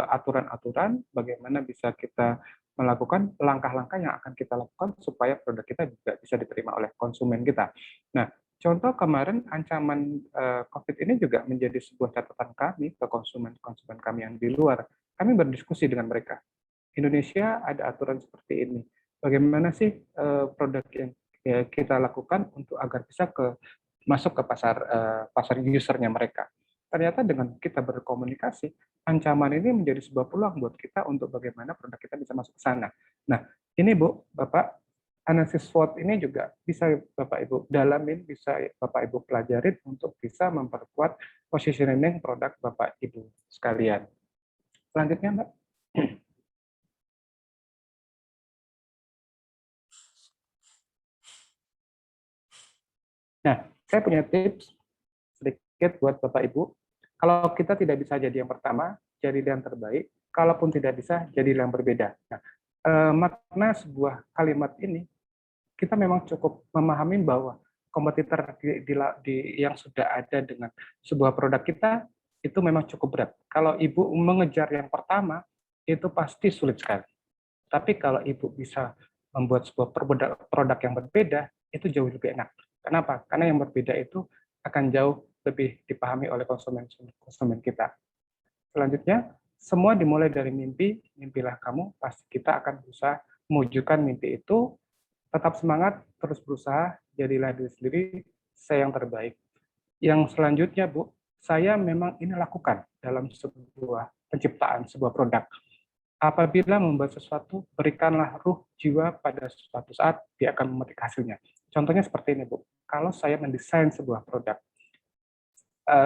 aturan-aturan, bagaimana bisa kita melakukan langkah-langkah yang akan kita lakukan supaya produk kita juga bisa diterima oleh konsumen kita. Nah, contoh kemarin ancaman COVID ini juga menjadi sebuah catatan kami ke konsumen kami yang di luar. Kami berdiskusi dengan mereka. Indonesia ada aturan seperti ini. Bagaimana sih produk yang kita lakukan untuk agar bisa masuk ke pasar usernya mereka. Ternyata dengan kita berkomunikasi, ancaman ini menjadi sebuah peluang buat kita untuk bagaimana produk kita bisa masuk ke sana. Nah, ini Bu, Bapak, analisis SWOT ini juga bisa Bapak Ibu dalamin, bisa Bapak Ibu pelajarin untuk bisa memperkuat positioning produk Bapak Ibu sekalian. Selanjutnya, Mbak. Nah, saya punya tips sedikit buat Bapak Ibu. Kalau kita tidak bisa jadi yang pertama, jadi yang terbaik. Kalaupun tidak bisa, jadi yang berbeda. Nah, makna sebuah kalimat ini, kita memang cukup memahami bahwa kompetitor yang sudah ada dengan sebuah produk kita, itu memang cukup berat. Kalau Ibu mengejar yang pertama, itu pasti sulit sekali. Tapi kalau Ibu bisa membuat sebuah produk yang berbeda, itu jauh lebih enak. Kenapa? Karena yang berbeda itu akan jauh lebih dipahami oleh konsumen kita. Selanjutnya, semua dimulai dari mimpi, mimpilah kamu, pasti kita akan berusaha mewujudkan mimpi itu, tetap semangat, terus berusaha, jadilah diri sendiri, saya yang terbaik. Yang selanjutnya, Bu, saya memang ini lakukan dalam sebuah penciptaan, sebuah produk. Apabila membuat sesuatu, berikanlah ruh jiwa pada suatu saat, dia akan memetik hasilnya. Contohnya seperti ini, Bu. Kalau saya mendesain sebuah produk,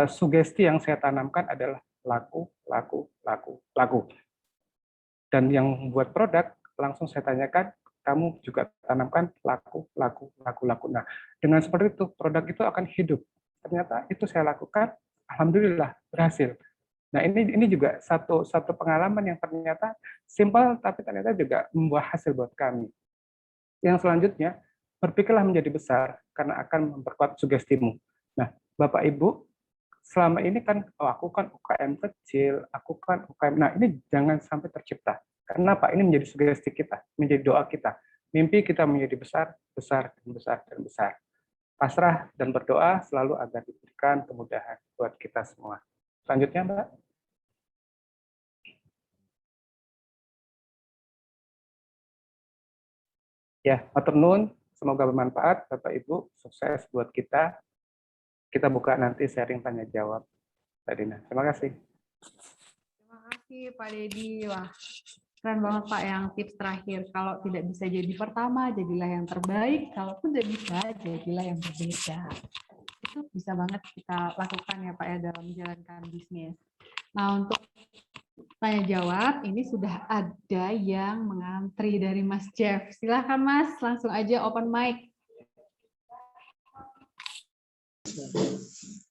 sugesti yang saya tanamkan adalah laku, laku, laku, laku. Dan yang membuat produk, langsung saya tanyakan, kamu juga tanamkan laku, laku, laku, laku. Nah, dengan seperti itu, produk itu akan hidup. Ternyata itu saya lakukan, alhamdulillah berhasil. Nah, ini juga satu pengalaman yang ternyata simpel, tapi ternyata juga membuat hasil buat kami. Yang selanjutnya, berpikirlah menjadi besar, karena akan memperkuat sugestimu. Nah, Bapak Ibu, selama ini kan, aku kan UKM kecil, aku kan UKM. Nah, ini jangan sampai tercipta. Kenapa? Ini menjadi sugesti kita, menjadi doa kita. Mimpi kita menjadi besar, besar, dan besar, dan besar. Pasrah dan berdoa selalu agar diberikan kemudahan buat kita semua. Selanjutnya, Mbak. Ya, matur nuwun. Semoga bermanfaat, Bapak Ibu. Sukses buat kita. Kita buka nanti sharing tanya jawab. Mbak Dina. Terima kasih. Terima kasih Pak Dedi. Wah, keren banget Pak yang tips terakhir. Kalau tidak bisa jadi pertama, jadilah yang terbaik. Kalaupun tidak bisa, jadilah yang berbeda. Itu bisa banget kita lakukan ya Pak ya dalam menjalankan bisnis. Nah, untuk tanya jawab, ini sudah ada yang mengantri dari Mas Jeff. Silakan Mas, langsung aja open mic.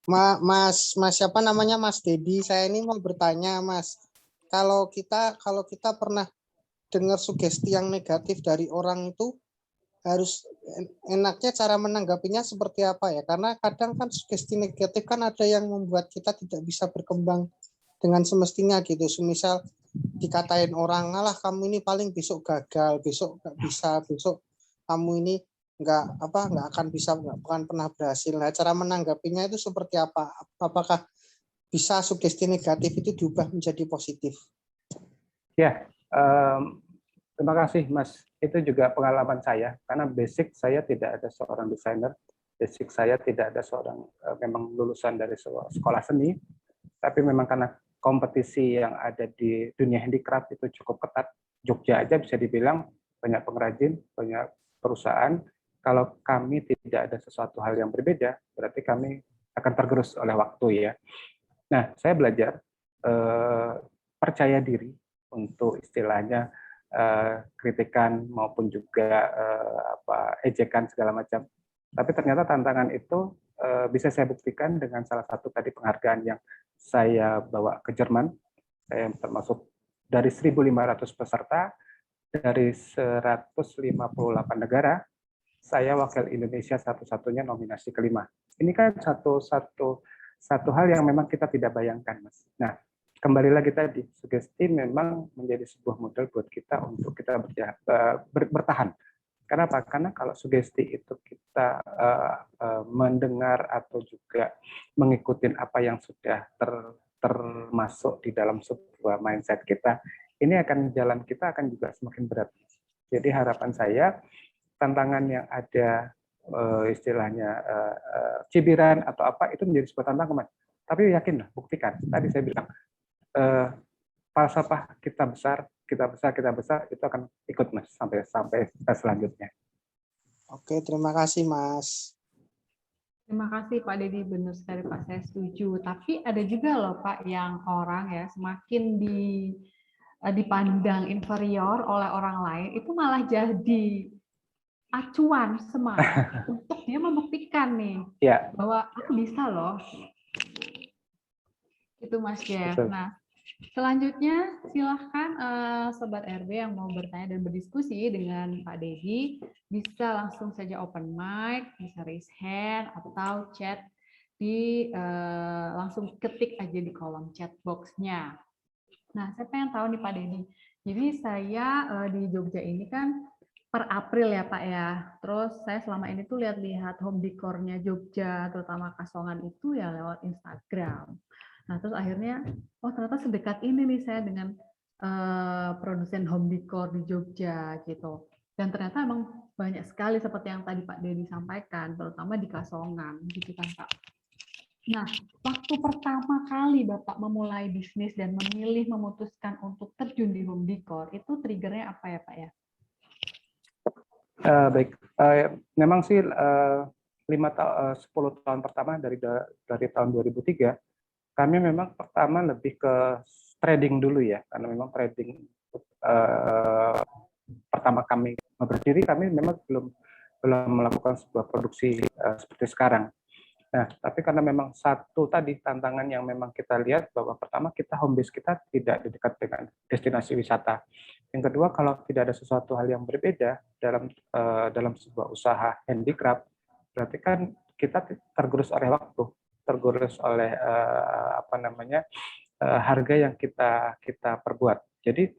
Mas siapa namanya Mas Dedi? Saya ini mau bertanya Mas. Kalau kita pernah dengar sugesti yang negatif dari orang itu, harus enaknya cara menanggapinya seperti apa ya? Karena kadang kan sugesti negatif kan ada yang membuat kita tidak bisa berkembang dengan semestinya gitu. Semisal dikatain orang, alah kamu ini paling besok gagal, besok nggak bisa, besok kamu ini nggak akan bisa, bukan pernah berhasil. Nah, cara menanggapinya itu seperti apa? Apakah bisa sugesti negatif itu diubah menjadi positif? Ya, Terima kasih, Mas. Itu juga pengalaman saya, karena basic saya tidak ada seorang desainer, basic saya tidak ada seorang memang lulusan dari sekolah seni, tapi memang karena kompetisi yang ada di dunia handicraft itu cukup ketat. Jogja aja bisa dibilang banyak pengrajin, banyak perusahaan. Kalau kami tidak ada sesuatu hal yang berbeda, berarti kami akan tergerus oleh waktu ya. Nah, saya belajar percaya diri untuk istilahnya kritikan maupun juga ejekan segala macam. Tapi ternyata tantangan itu bisa saya buktikan dengan salah satu tadi penghargaan yang saya bawa ke Jerman. Saya termasuk dari 1.500 peserta dari 158 negara. Saya wakil Indonesia satu-satunya nominasi kelima. Ini kan satu hal yang memang kita tidak bayangkan, Mas. Nah, kembali lagi tadi, sugesti memang menjadi sebuah modal buat kita untuk kita bertahan. Kenapa? Karena kalau sugesti itu kita mendengar atau juga mengikuti apa yang sudah termasuk di dalam sebuah mindset kita, ini akan jalan kita akan juga semakin berat. Jadi harapan saya, tantangan yang ada istilahnya cibiran atau apa itu menjadi sebuah tantangan, Mas. Tapi yakinlah, buktikan. Tadi saya bilang, falsafah kita besar itu akan ikut, Mas, sampai selanjutnya. Oke, terima kasih Mas. Terima kasih Pak Dedi, benar sekali Pak, saya setuju. Tapi ada juga loh Pak yang orang ya semakin dipandang inferior oleh orang lain itu malah jadi acuan semangat untuk dia membuktikan nih Ya. bahwa aku bisa loh. Itu Mas Jeff. Nah, selanjutnya silahkan Sobat RB yang mau bertanya dan berdiskusi dengan Pak Dedi bisa langsung saja open mic, bisa raise hand atau chat langsung ketik aja di kolom chat box-nya. Nah, saya pengen tahu nih Pak Dedi. Jadi saya di Jogja ini kan per April ya Pak ya. Terus saya selama ini tuh lihat-lihat home decor-nya Jogja, terutama Kasongan itu ya lewat Instagram. Nah, terus akhirnya, oh ternyata sedekat ini nih saya dengan produsen home decor di Jogja gitu. Dan ternyata emang banyak sekali seperti yang tadi Pak Dedi sampaikan, terutama di Kasongan gitu kan Pak. Nah, waktu pertama kali Bapak memulai bisnis dan memutuskan untuk terjun di home decor, itu triggernya apa ya Pak ya? Baik, memang sih 10 tahun pertama dari tahun 2003, kami memang pertama lebih ke trading dulu ya, karena memang trading pertama kami berdiri, kami memang belum melakukan sebuah produksi seperti sekarang. Nah, tapi karena memang satu tadi tantangan yang memang kita lihat bahwa pertama kita home base kita tidak dekat dengan destinasi wisata. Yang kedua, kalau tidak ada sesuatu hal yang berbeda dalam sebuah usaha handicraft, berarti kan kita tergerus oleh waktu, tergerus oleh harga yang kita perbuat. Jadi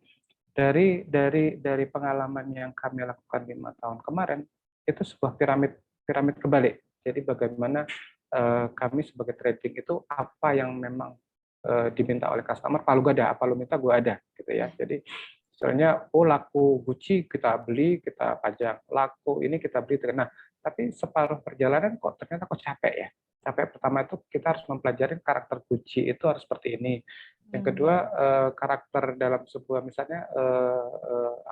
dari pengalaman yang kami lakukan 5 tahun kemarin, itu sebuah piramid kebalik. Jadi bagaimana kami sebagai trading itu apa yang memang diminta oleh customer, kalau gue ada, apa lo minta gue ada, gitu ya. Jadi misalnya, laku Gucci kita beli, kita pajang, laku ini kita beli. Nah, tapi separuh perjalanan ternyata capek ya. Capek pertama itu kita harus mempelajari karakter Gucci itu harus seperti ini. Yang kedua, karakter dalam sebuah misalnya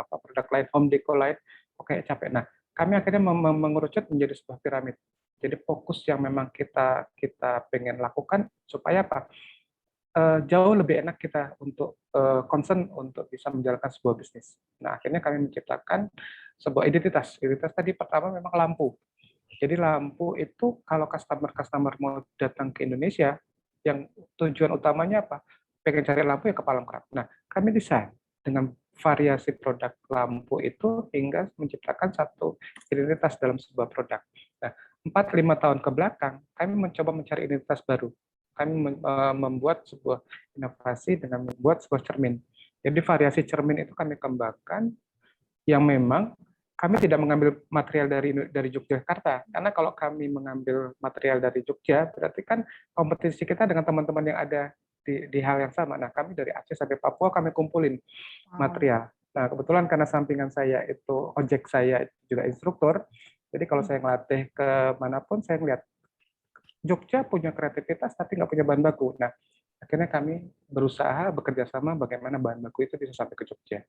produk lain, home decor lain, capek. Nah, kami akhirnya mengerucut menjadi sebuah piramid. Jadi fokus yang memang kita pengen lakukan supaya apa? Jauh lebih enak kita untuk concern untuk bisa menjalankan sebuah bisnis. Nah, akhirnya kami menciptakan sebuah identitas. Identitas tadi pertama memang lampu. Jadi lampu itu kalau customer mau datang ke Indonesia, yang tujuan utamanya apa? Pengen cari lampu ya ke Palangkaraya. Nah, kami desain dengan variasi produk lampu itu hingga menciptakan satu identitas dalam sebuah produk. Nah, 4-5 tahun ke belakang, kami mencoba mencari identitas baru. Kami membuat sebuah inovasi dengan membuat sebuah cermin. Jadi variasi cermin itu kami kembangkan yang memang kami tidak mengambil material dari Yogyakarta. Karena kalau kami mengambil material dari Jogja, berarti kan kompetisi kita dengan teman-teman yang ada di hal yang sama. Nah, kami dari Aceh sampai Papua kami kumpulin material. Nah, kebetulan karena sampingan saya itu ojek saya juga instruktur, jadi kalau saya ngelatih ke manapun, saya ngeliat Jogja punya kreativitas tapi nggak punya bahan baku. Nah, akhirnya kami berusaha bekerja sama bagaimana bahan baku itu bisa sampai ke Jogja.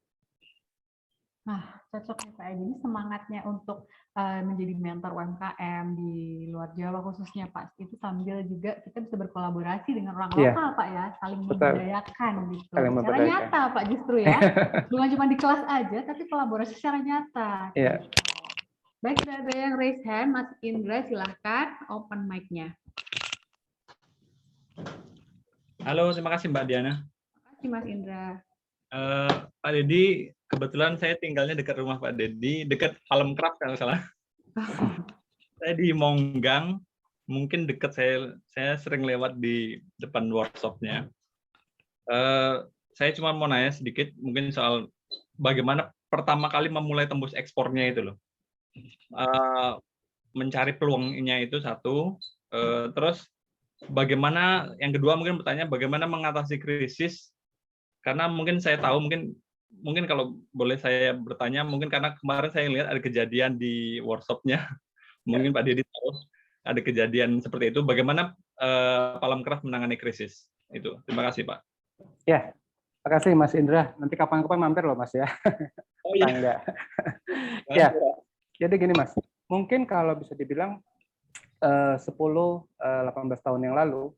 Nah, cocok nih Pak. Jadi semangatnya untuk menjadi mentor UMKM di luar Jawa khususnya Pak, itu sambil juga kita bisa berkolaborasi dengan orang Iya, lokal Pak ya, saling betul. memberdayakan gitu. Saling Secara memberdayakan. nyata Pak justru ya, bukan cuma di kelas aja, tapi kolaborasi secara nyata. Iya. Baik, sudah ada yang raise hand, Mas Indra silahkan open mic-nya. Halo, terima kasih Mbak Diana. Terima kasih Mas Indra. Pak Dedi, kebetulan saya tinggalnya dekat rumah Pak Dedi, dekat Palemkraf kalau salah. Saya di Monggang, mungkin dekat saya sering lewat di depan workshop-nya. Saya cuma mau nanya sedikit, mungkin soal bagaimana pertama kali memulai tembus ekspornya itu loh. Mencari peluangnya itu satu, terus bagaimana, yang kedua mungkin bertanya bagaimana mengatasi krisis, karena mungkin saya tahu, mungkin kalau boleh saya bertanya, mungkin karena kemarin saya lihat ada kejadian di workshop-nya, mungkin Pak Dedi tahu ada kejadian seperti itu, bagaimana Palemkraf menangani krisis itu. Terima kasih Pak. Ya, terima kasih Mas Indra. Nanti kapan-kapan mampir loh Mas ya. Oh iya. Tangga. Ya, jadi gini Mas, mungkin kalau bisa dibilang 10-18 tahun yang lalu,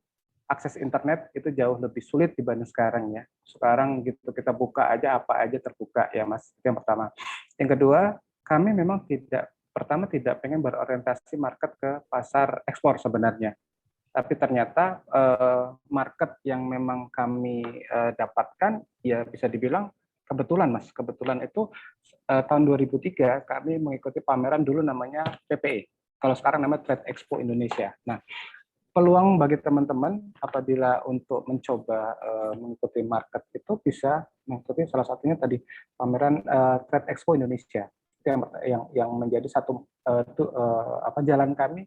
akses internet itu jauh lebih sulit dibanding sekarang ya. Sekarang gitu kita buka aja apa aja terbuka ya Mas. Itu yang pertama. Yang kedua, kami memang tidak pengen berorientasi market ke pasar ekspor sebenarnya. Tapi ternyata market yang memang kami dapatkan ya bisa dibilang kebetulan Mas. Kebetulan itu tahun 2003 kami mengikuti pameran dulu namanya PPE. Kalau sekarang namanya Trade Expo Indonesia. Nah, peluang bagi teman-teman apabila untuk mencoba mengikuti market itu bisa mengikuti salah satunya tadi pameran Trade Expo Indonesia. Itu yang menjadi satu jalan kami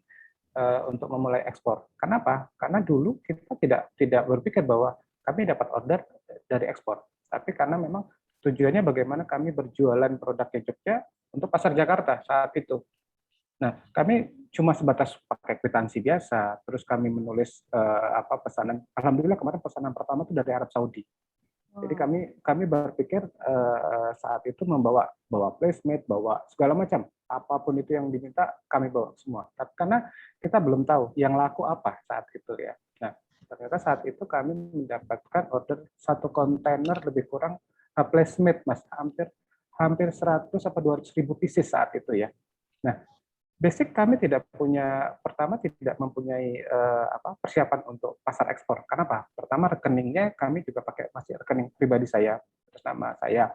untuk memulai ekspor. Kenapa? Karena dulu kita tidak berpikir bahwa kami dapat order dari ekspor, tapi karena memang tujuannya bagaimana kami berjualan produknya Jogja untuk pasar Jakarta saat itu. Nah, kami cuma sebatas pakai kwitansi biasa, terus kami menulis pesanan. Alhamdulillah kemarin pesanan pertama itu dari Arab Saudi. Jadi kami berpikir saat itu bawa placemate, bawa segala macam, apapun itu yang diminta kami bawa semua. Karena kita belum tahu yang laku apa saat itu ya. Nah, ternyata saat itu kami mendapatkan order 1 kontainer lebih kurang placemate Mas, hampir 100 atau 200 ribu pieces saat itu ya. Nah, basic kami tidak mempunyai persiapan untuk pasar ekspor. Kenapa? Pertama rekeningnya kami juga pakai masih rekening pribadi saya, atas nama saya.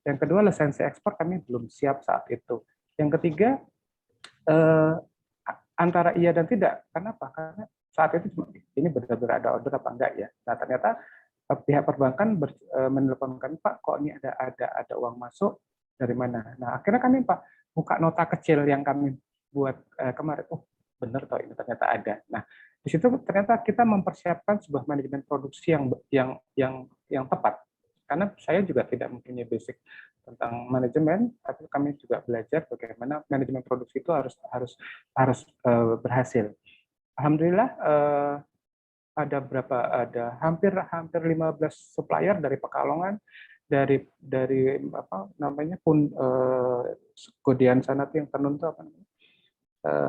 Yang kedua lisensi ekspor kami belum siap saat itu. Yang ketiga antara iya dan tidak. Kenapa? Karena saat itu ini benar-benar ada order apa enggak ya. Nah ternyata pihak perbankan menelpon kami, Pak, kok ini ada uang masuk dari mana? Nah akhirnya kami Pak buka nota kecil yang kami buat kemarin, benar toh ini ternyata ada. Nah, di situ ternyata kita mempersiapkan sebuah manajemen produksi yang tepat. Karena saya juga tidak mempunyai basic tentang manajemen, tapi kami juga belajar bagaimana manajemen produksi itu harus berhasil. Alhamdulillah ada hampir 15 supplier dari Pekalongan, dari Godian sana tuh yang tenun itu apa namanya?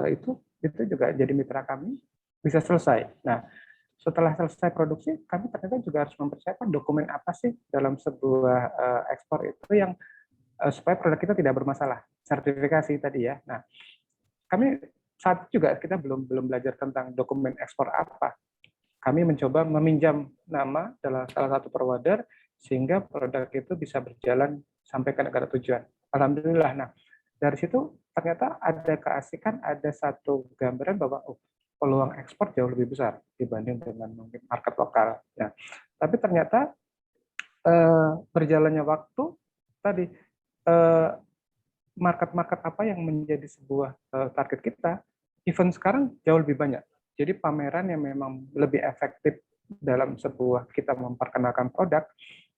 Itu juga jadi mitra kami, bisa selesai. Nah, setelah selesai produksi, kami ternyata juga harus mempersiapkan dokumen apa sih dalam sebuah ekspor itu yang supaya produk kita tidak bermasalah. Sertifikasi tadi ya. Nah, kami saat juga kita belum belajar tentang dokumen ekspor apa. Kami mencoba meminjam nama dalam salah satu provider sehingga produk itu bisa berjalan sampai ke negara tujuan. Alhamdulillah. Nah, dari situ ternyata ada keasikan, ada satu gambaran bahwa peluang ekspor jauh lebih besar dibanding dengan mungkin market lokal. Nah, tapi ternyata berjalannya waktu tadi market apa yang menjadi sebuah target kita, event sekarang jauh lebih banyak. Jadi pameran yang memang lebih efektif dalam sebuah kita memperkenalkan produk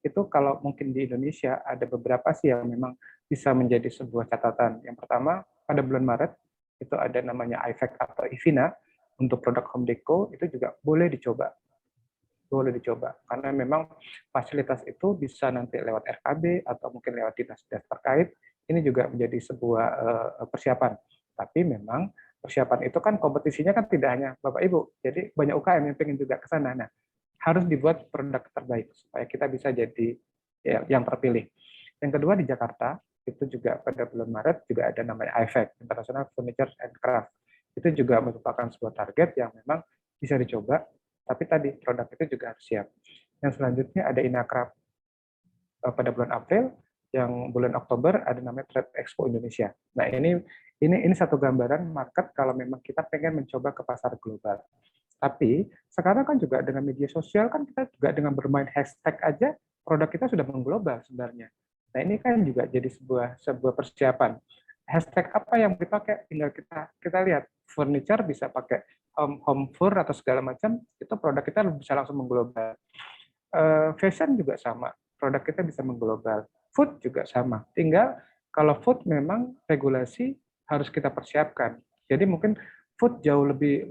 itu kalau mungkin di Indonesia ada beberapa sih yang memang bisa menjadi sebuah catatan. Yang pertama, pada bulan Maret itu ada namanya IFAC atau IVINA untuk produk home deco, itu juga boleh dicoba. Boleh dicoba, karena memang fasilitas itu bisa nanti lewat RKB atau mungkin lewat dinas-dinas terkait, ini juga menjadi sebuah persiapan. Tapi memang persiapan itu kan kompetisinya kan tidak hanya Bapak Ibu, jadi banyak UKM yang pengen juga ke sana. Nah, harus dibuat produk terbaik supaya kita bisa jadi yang terpilih. Yang kedua di Jakarta, itu juga pada bulan Maret juga ada namanya IFAC, International Furniture and Craft. Itu juga merupakan sebuah target yang memang bisa dicoba, tapi tadi produk itu juga harus siap. Yang selanjutnya ada Inacraft pada bulan April, yang bulan Oktober ada namanya Trade Expo Indonesia. Nah, ini satu gambaran market kalau memang kita pengen mencoba ke pasar global. Tapi sekarang kan juga dengan media sosial kan kita juga dengan bermain hashtag aja produk kita sudah mengglobal sebenarnya. Nah, ini kan juga jadi sebuah persiapan. Hashtag apa yang dipakai tinggal kita lihat. Furniture bisa pakai home fur atau segala macam, itu produk kita bisa langsung mengglobal. Fashion juga sama, produk kita bisa mengglobal. Food juga sama. Tinggal kalau food memang regulasi harus kita persiapkan. Jadi mungkin food jauh lebih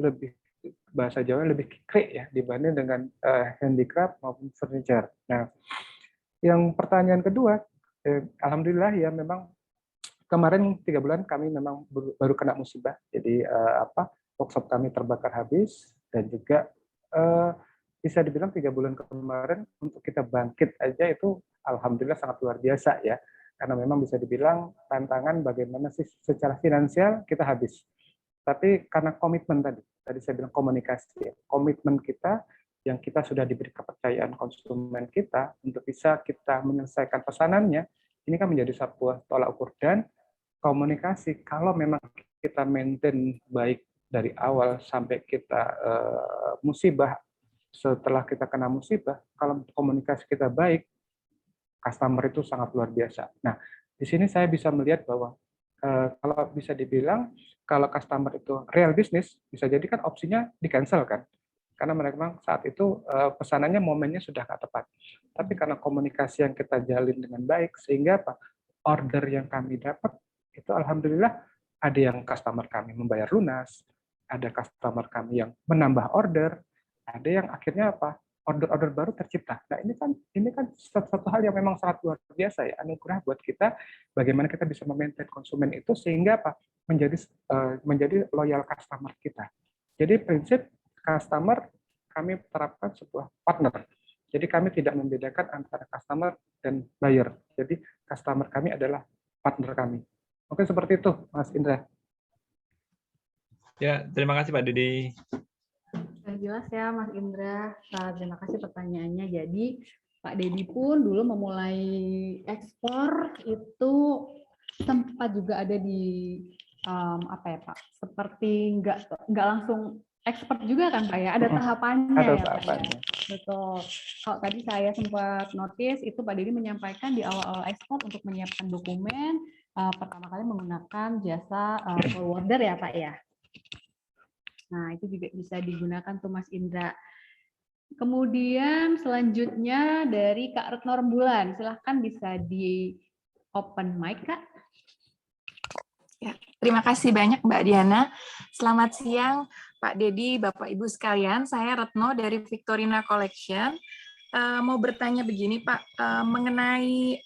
bahasa Jawa lebih krik ya dibanding dengan handicraft maupun furniture. Nah, yang pertanyaan kedua, alhamdulillah ya memang kemarin 3 bulan kami memang baru kena musibah. Jadi workshop kami terbakar habis dan juga bisa dibilang 3 bulan kemarin untuk kita bangkit aja itu alhamdulillah sangat luar biasa ya. Karena memang bisa dibilang tantangan bagaimana sih secara finansial kita habis. Tapi karena komitmen tadi saya bilang komunikasi, ya. Komitmen kita yang kita sudah diberi kepercayaan konsumen kita untuk bisa kita menyelesaikan pesanannya, ini kan menjadi sebuah tolak ukur dan komunikasi. Kalau memang kita maintain baik dari awal sampai kita musibah, setelah kita kena musibah, kalau komunikasi kita baik, customer itu sangat luar biasa. Nah, di sini saya bisa melihat bahwa kalau bisa dibilang kalau customer itu real business, bisa jadi kan opsinya di-cancel kan. Karena mereka memang saat itu pesanannya momennya sudah nggak tepat. Tapi karena komunikasi yang kita jalin dengan baik, sehingga order yang kami dapat, itu alhamdulillah ada yang customer kami membayar lunas, ada customer kami yang menambah order, ada yang akhirnya order-order baru tercipta. Nah, ini kan satu hal yang memang sangat luar biasa ya, anugerah buat kita bagaimana kita bisa memaintain konsumen itu sehingga menjadi loyal customer kita. Jadi prinsip customer kami terapkan sebuah partner. Jadi kami tidak membedakan antara customer dan buyer. Jadi customer kami adalah partner kami. Oke, seperti itu, Mas Indra. Ya, terima kasih Pak Didi. Jelas ya Mas Indra, terima kasih pertanyaannya. Jadi Pak Dedi pun dulu memulai ekspor itu sempat juga ada di Pak, seperti nggak langsung ekspor juga kan Pak ya, ada tahapannya ada ya tahapannya. Pak ya? Betul. Kalau tadi saya sempat notice itu Pak Dedi menyampaikan di awal-awal ekspor untuk menyiapkan dokumen pertama kali menggunakan jasa forwarder ya Pak ya. Nah, itu juga bisa digunakan tuh Mas Indra. Kemudian selanjutnya dari Kak Retno Rembulan, silahkan bisa di open mic Kak. Ya, terima kasih banyak Mbak Diana. Selamat siang Pak Dedi, Bapak Ibu sekalian. Saya Retno dari Victorina Collection. Mau bertanya begini Pak, mengenai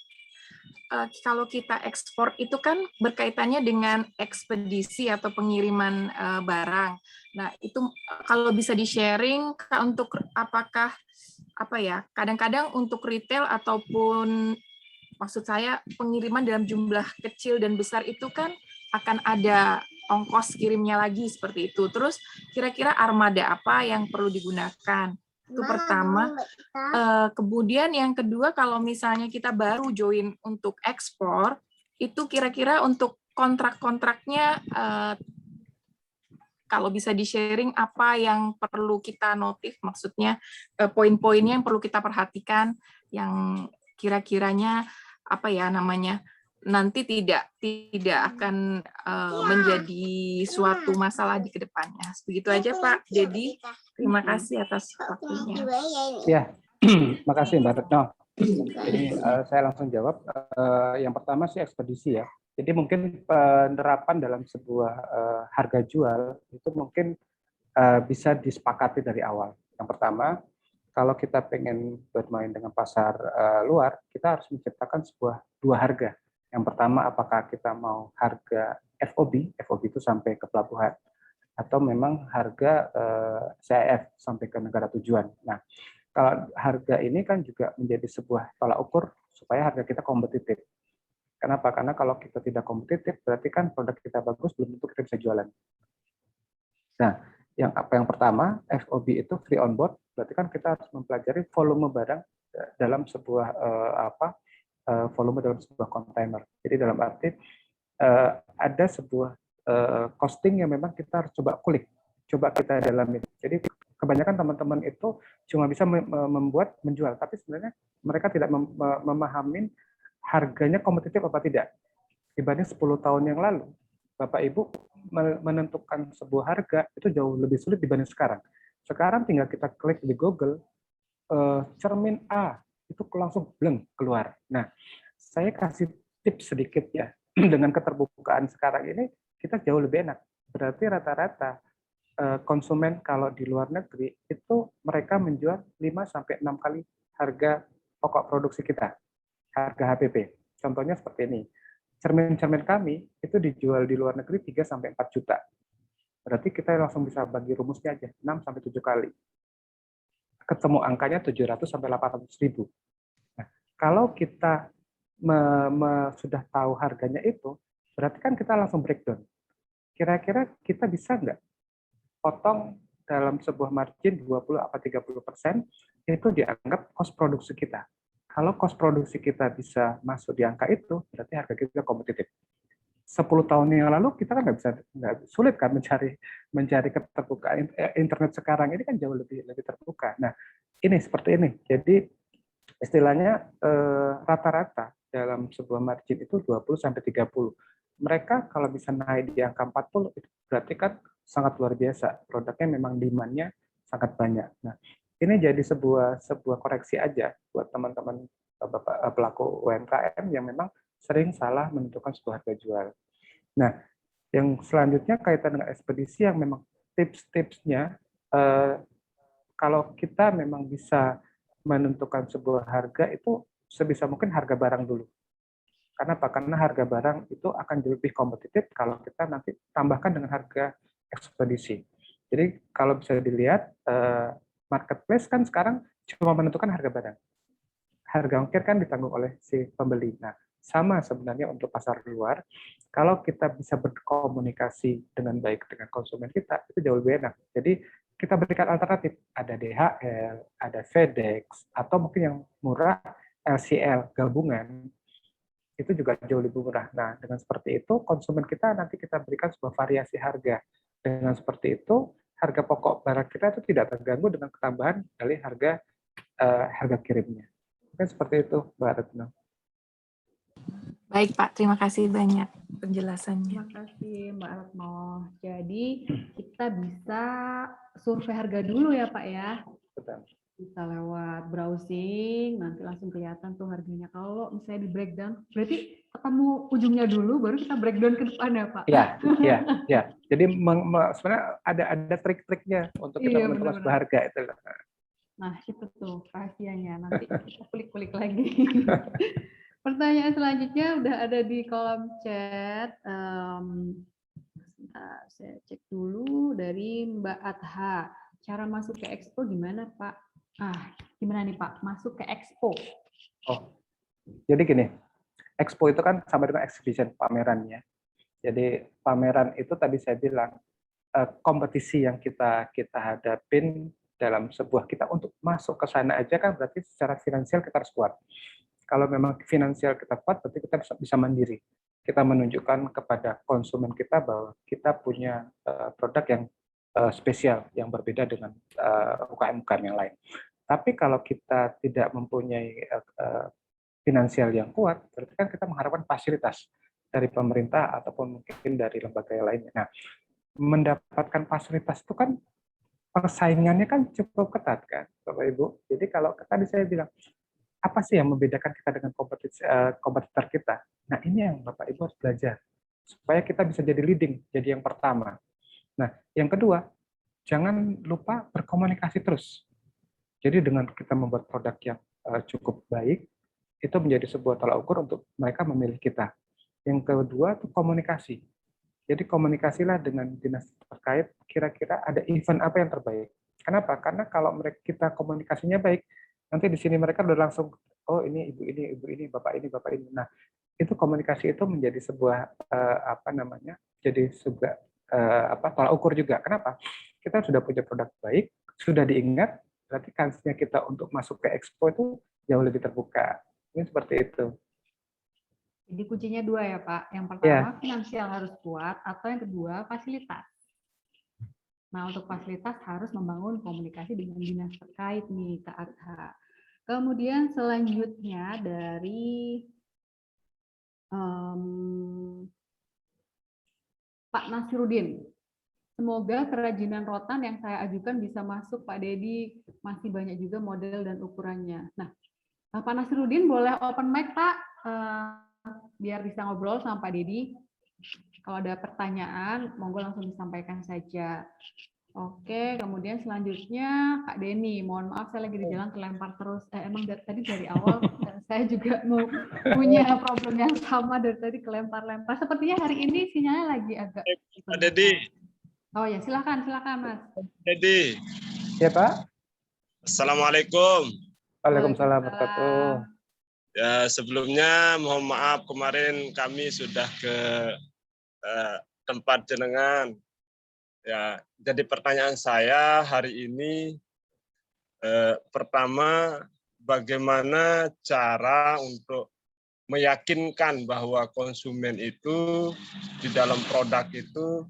kalau kita ekspor itu kan berkaitannya dengan ekspedisi atau pengiriman barang. Nah, itu kalau bisa di-sharing untuk apakah kadang-kadang untuk retail ataupun maksud saya pengiriman dalam jumlah kecil dan besar itu kan akan ada ongkos kirimnya lagi seperti itu. Terus kira-kira armada apa yang perlu digunakan? Itu pertama. Kemudian yang kedua, kalau misalnya kita baru join untuk ekspor, itu kira-kira untuk kontrak-kontraknya, kalau bisa di-sharing apa yang perlu kita notif, maksudnya poin-poinnya yang perlu kita perhatikan, yang kira-kiranya nanti tidak akan menjadi suatu masalah di kedepannya. Begitu aja Pak Dedi. Terima kasih atas waktunya. Ya, makasih Mbak Retno. Ini saya langsung jawab. Yang pertama sih ekspedisi ya. Jadi mungkin penerapan dalam sebuah harga jual itu mungkin bisa disepakati dari awal. Yang pertama, kalau kita pengen bermain dengan pasar luar, kita harus menciptakan dua harga. Yang pertama, apakah kita mau harga FOB, FOB itu sampai ke pelabuhan, atau memang harga CIF sampai ke negara tujuan. Nah, kalau harga ini kan juga menjadi sebuah tolak ukur supaya harga kita kompetitif. Kenapa? Karena kalau kita tidak kompetitif, berarti kan produk kita bagus, belum tentu kita bisa jualan. Nah, yang pertama, FOB itu free on board, berarti kan kita harus mempelajari volume barang dalam sebuah volume dalam sebuah kontainer. Jadi dalam arti ada sebuah costing yang memang kita harus coba kulik, coba kita dalami. Jadi kebanyakan teman-teman itu cuma bisa membuat, menjual, tapi sebenarnya mereka tidak memahami harganya kompetitif apa tidak. Dibanding 10 tahun yang lalu, Bapak Ibu menentukan sebuah harga itu jauh lebih sulit dibanding sekarang. Sekarang tinggal kita klik di Google, cermin A, itu langsung bleng keluar. Nah, saya kasih tips sedikit ya, dengan keterbukaan sekarang ini, kita jauh lebih enak. Berarti rata-rata konsumen kalau di luar negeri, itu mereka menjual 5-6 kali harga pokok produksi kita, harga HPP. Contohnya seperti ini. Cermin-cermin kami itu dijual di luar negeri 3-4 juta. Berarti kita langsung bisa bagi rumusnya aja, 6-7 kali. Ketemu angkanya 700-800 ribu. Nah, kalau kita sudah tahu harganya itu, berarti kan kita langsung breakdown. Kira-kira kita bisa nggak potong dalam sebuah margin 20-30% itu dianggap cost produksi kita. Kalau cost produksi kita bisa masuk di angka itu, berarti harga kita kompetitif. 10 tahun yang lalu kita kan nggak sulit kan mencari keterbukaan. Internet sekarang ini kan jauh lebih terbuka. Nah, ini seperti ini. Jadi istilahnya rata-rata dalam sebuah margin itu 20-30. Mereka kalau bisa naik di angka 40 itu berarti kan sangat luar biasa. Produknya memang demand-nya sangat banyak. Nah, ini jadi sebuah koreksi aja buat teman-teman Bapak pelaku UMKM yang memang sering salah menentukan sebuah harga jual. Nah, yang selanjutnya kaitan dengan ekspedisi yang memang tips-tipsnya kalau kita memang bisa menentukan sebuah harga itu sebisa mungkin harga barang dulu. Karena apa? Karena harga barang itu akan lebih kompetitif kalau kita nanti tambahkan dengan harga ekspedisi. Jadi kalau bisa dilihat marketplace kan sekarang cuma menentukan harga barang. Harga ongkir kan ditanggung oleh si pembeli. Nah, sama sebenarnya untuk pasar luar. Kalau kita bisa berkomunikasi dengan baik dengan konsumen kita, itu jauh lebih enak. Jadi kita berikan alternatif. Ada DHL, ada FedEx, atau mungkin yang murah LCL gabungan. Itu juga jauh lebih murah. Nah, dengan seperti itu, konsumen kita nanti kita berikan sebuah variasi harga. Dengan seperti itu, harga pokok barang kita itu tidak terganggu dengan ketambahan dari harga kirimnya. Mungkin seperti itu, Mbak Retno. Baik Pak, terima kasih banyak penjelasannya. Terima kasih Mbak Retno. Jadi kita bisa survei harga dulu ya Pak ya. Betul. Bisa lewat browsing, nanti langsung kelihatan tuh harganya. Kalau misalnya di breakdown, berarti ketemu ujungnya dulu, baru kita breakdown ke depan ya Pak? Iya. Jadi sebenarnya ada trik-triknya untuk kita menentukan sebuah harga itu. Nah, itu tuh rahasianya. Nanti kita kulik-kulik lagi. Pertanyaan selanjutnya udah ada di kolom chat. Saya cek dulu dari Mbak Atha. Cara masuk ke Expo gimana Pak? Gimana nih Pak? Masuk ke Expo. Oh, jadi gini. Expo itu kan sama dengan exhibition, pamerannya. Jadi pameran itu tadi saya bilang kompetisi yang kita hadapin dalam sebuah kita untuk masuk ke sana aja kan berarti secara finansial kita harus kuat. Kalau memang finansial kita kuat, berarti kita bisa mandiri. Kita menunjukkan kepada konsumen kita bahwa kita punya produk yang spesial, yang berbeda dengan UKM-UKM yang lain. Tapi kalau kita tidak mempunyai finansial yang kuat, berarti kan kita mengharapkan fasilitas dari pemerintah ataupun mungkin dari lembaga yang lainnya. Nah, mendapatkan fasilitas itu kan persaingannya kan cukup ketat kan, Bapak Ibu. Jadi kalau tadi saya bilang, apa sih yang membedakan kita dengan kompetitor kita? Nah, ini yang Bapak Ibu harus belajar supaya kita bisa jadi leading, jadi yang pertama. Nah, yang kedua, jangan lupa berkomunikasi terus. Jadi dengan kita membuat produk yang cukup baik, itu menjadi sebuah tolak ukur untuk mereka memilih kita. Yang kedua itu komunikasi. Jadi komunikasilah dengan dinas terkait, kira-kira ada event apa yang terbaik. Kenapa? Karena kalau kita komunikasinya baik, nanti di sini mereka udah langsung, oh ini, ibu ini, bapak ini, bapak ini. Nah, itu komunikasi itu menjadi sebuah jadi sebuah tolak ukur juga. Kenapa? Kita sudah punya produk baik, sudah diingat, berarti kansnya kita untuk masuk ke expo itu jauh lebih terbuka. Ini seperti itu. Jadi kuncinya dua ya Pak. Yang pertama finansial harus kuat, atau yang kedua fasilitas. Nah, untuk fasilitas harus membangun komunikasi dengan dinas terkait nih, Kak Arha. Kemudian selanjutnya dari Pak Nasirudin. Semoga kerajinan rotan yang saya ajukan bisa masuk, Pak Dedi. Masih banyak juga model dan ukurannya. Nah, Pak Nasirudin boleh open mic, Pak, biar bisa ngobrol sama Pak Dedi. Kalau ada pertanyaan, monggo langsung disampaikan saja. Oke, kemudian selanjutnya Kak Denny. Mohon maaf, saya lagi di jalan kelempar terus. Emang tadi dari awal saya juga mau punya problem yang sama dari tadi kelempar-lempar. Sepertinya hari ini sinyalnya lagi agak. Pak Dedi. Oh ya, silakan Mas. Dedi. Ya Pak. Assalamualaikum. Waalaikumsalam warahmatullahi. Ya, sebelumnya mohon maaf kemarin kami sudah ke tempat jenengan. Ya, jadi pertanyaan saya hari ini pertama, bagaimana cara untuk meyakinkan bahwa konsumen itu di dalam produk itu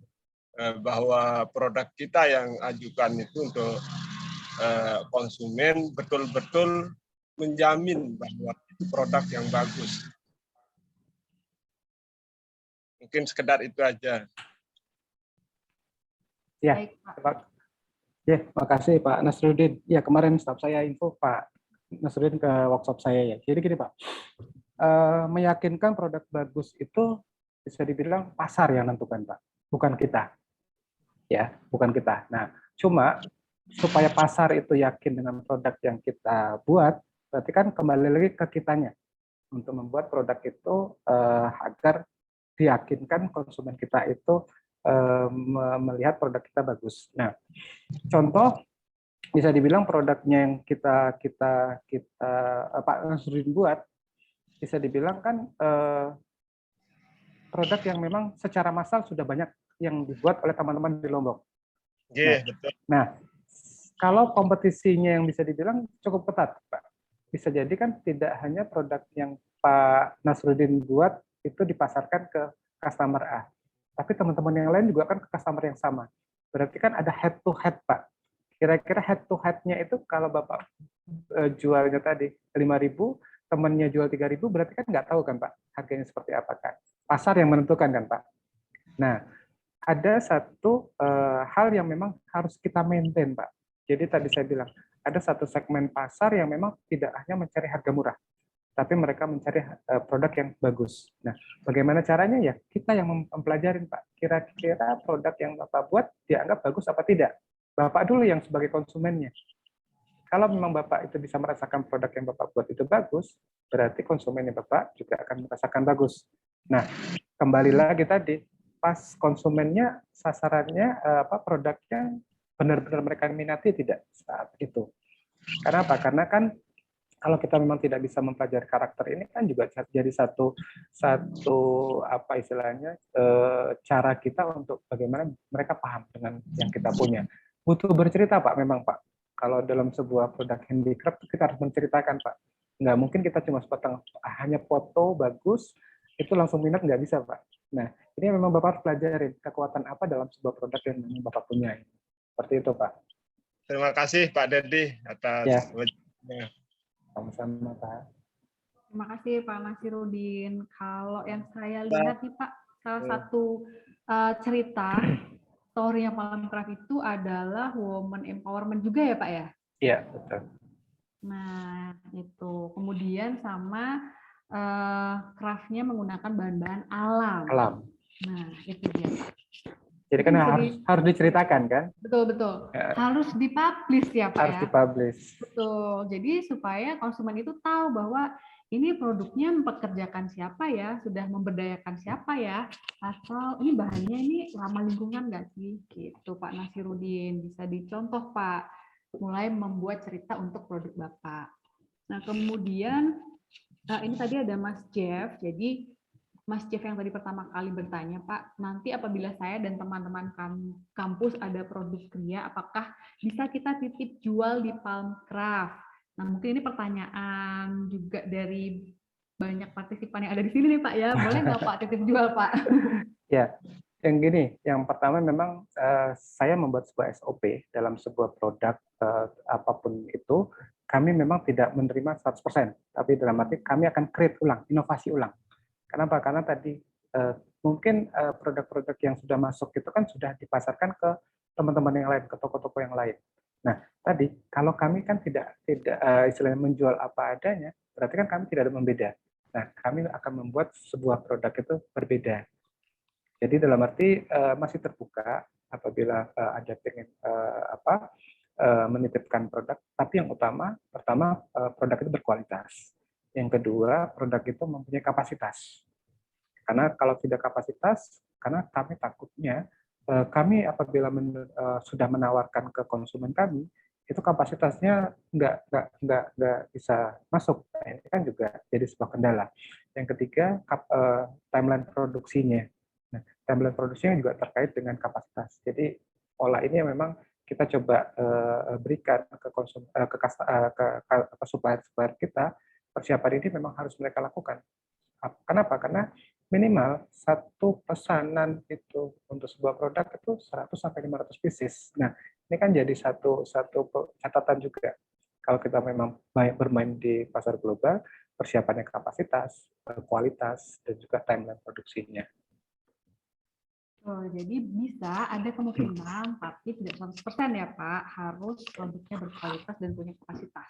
bahwa produk kita yang ajukan itu untuk konsumen betul-betul menjamin bahwa itu produk yang bagus. Mungkin sekedar itu aja. Ya, Pak. Ya, makasih Pak Nasrudin. Ya, kemarin staf saya info Pak Nasrudin ke workshop saya ya. Jadi gini Pak, meyakinkan produk bagus itu bisa dibilang pasar yang menentukan Pak, bukan kita. Ya, bukan kita. Nah, cuma supaya pasar itu yakin dengan produk yang kita buat, berarti kan kembali lagi ke kitanya untuk membuat produk itu agar diyakinkan konsumen kita itu melihat produk kita bagus. Nah, contoh bisa dibilang produknya yang kita Pak Nasrudin buat, bisa dibilang kan produk yang memang secara massal sudah banyak yang dibuat oleh teman-teman di Lombok. Nah, kalau kompetisinya yang bisa dibilang cukup ketat, Pak. Bisa jadi kan tidak hanya produk yang Pak Nasrudin buat itu dipasarkan ke customer A, tapi teman-teman yang lain juga kan ke customer yang sama. Berarti kan ada head to head, Pak. Kira-kira head to head-nya itu kalau Bapak jualnya tadi 5.000, temannya jual 3.000, berarti kan nggak tahu kan Pak harganya seperti apa kan. Pasar yang menentukan kan Pak. Nah, ada satu hal yang memang harus kita maintain Pak. Jadi tadi saya bilang, ada satu segmen pasar yang memang tidak hanya mencari harga murah, tapi mereka mencari produk yang bagus. Nah, bagaimana caranya ya? Kita yang mempelajarin Pak. Kira-kira produk yang Bapak buat dianggap bagus apa tidak? Bapak dulu yang sebagai konsumennya. Kalau memang Bapak itu bisa merasakan produk yang Bapak buat itu bagus, berarti konsumennya Bapak juga akan merasakan bagus. Nah, kembali lagi tadi, pas konsumennya, sasarannya, produknya benar-benar mereka minati tidak saat itu. Karena apa? Karena kan kalau kita memang tidak bisa mempelajari karakter ini kan juga jadi satu apa istilahnya cara kita untuk bagaimana mereka paham dengan yang kita punya. Butuh bercerita Pak, memang Pak. Kalau dalam sebuah produk handicraft kita harus menceritakan Pak. Nggak mungkin kita cuma sepotong hanya foto bagus itu langsung minat, nggak bisa Pak. Nah ini memang Bapak harus pelajarin kekuatan apa dalam sebuah produk yang memang Bapak punya. Seperti itu Pak. Terima kasih Pak Dedi atas ya. Sama-sama Pak. Terima kasih Pak Nasirudin. Kalau yang saya lihat nih Pak, salah satu cerita story yang Palemcraft itu adalah woman empowerment juga ya Pak ya? Iya, betul. Nah, itu. Kemudian sama craftnya menggunakan bahan-bahan alam. Alam. Nah, itu dia. Jadi kan Bisa harus diceritakan kan? Betul. Ya. Harus dipublish ya Pak Harus ya? dipublish. Betul. Jadi supaya konsumen itu tahu bahwa ini produknya mempekerjakan siapa ya, sudah memberdayakan siapa ya, atau ini bahannya ini ramah lingkungan nggak sih? Gitu Pak Nasirudin. Bisa dicontoh Pak, mulai membuat cerita untuk produk Bapak. Nah kemudian ini tadi ada Mas Jeff, jadi Mas Jeff yang tadi pertama kali bertanya, Pak, nanti apabila saya dan teman-teman kampus ada produk kria, apakah bisa kita titip jual di Palmcraft? Nah, mungkin ini pertanyaan juga dari banyak partisipan yang ada di sini nih, Pak ya. Boleh nggak Pak titip jual, Pak? Ya, yang gini, yang pertama memang saya membuat sebuah SOP dalam sebuah produk apapun itu, kami memang tidak menerima 100%, tapi dalam arti kami akan create ulang, inovasi ulang. Kenapa? Karena tadi mungkin produk-produk yang sudah masuk itu kan sudah dipasarkan ke teman-teman yang lain, ke toko-toko yang lain. Nah, tadi kalau kami kan tidak istilahnya menjual apa adanya, berarti kan kami tidak ada membeda. Nah, kami akan membuat sebuah produk itu berbeda. Jadi dalam arti masih terbuka apabila ada pengen menitipkan produk, tapi yang pertama produk itu berkualitas. Yang kedua, produk itu mempunyai kapasitas. Karena kalau tidak kapasitas, karena kami takutnya kami apabila sudah menawarkan ke konsumen kami, itu kapasitasnya nggak bisa masuk. Nah, ini kan juga jadi sebuah kendala. Yang ketiga, timeline produksinya. Nah, timeline produksinya juga terkait dengan kapasitas. Jadi pola ini memang kita coba berikan ke supplier kita. Persiapan ini memang harus mereka lakukan. Kenapa? Karena minimal satu pesanan itu untuk sebuah produk itu 100-500 pieces. Nah, ini kan jadi satu catatan juga. Kalau kita memang bermain di pasar global, persiapannya kapasitas, kualitas, dan juga timeline produksinya. Oh, jadi bisa ada kemungkinan, tapi tidak 100% ya Pak, harus produknya berkualitas dan punya kapasitas.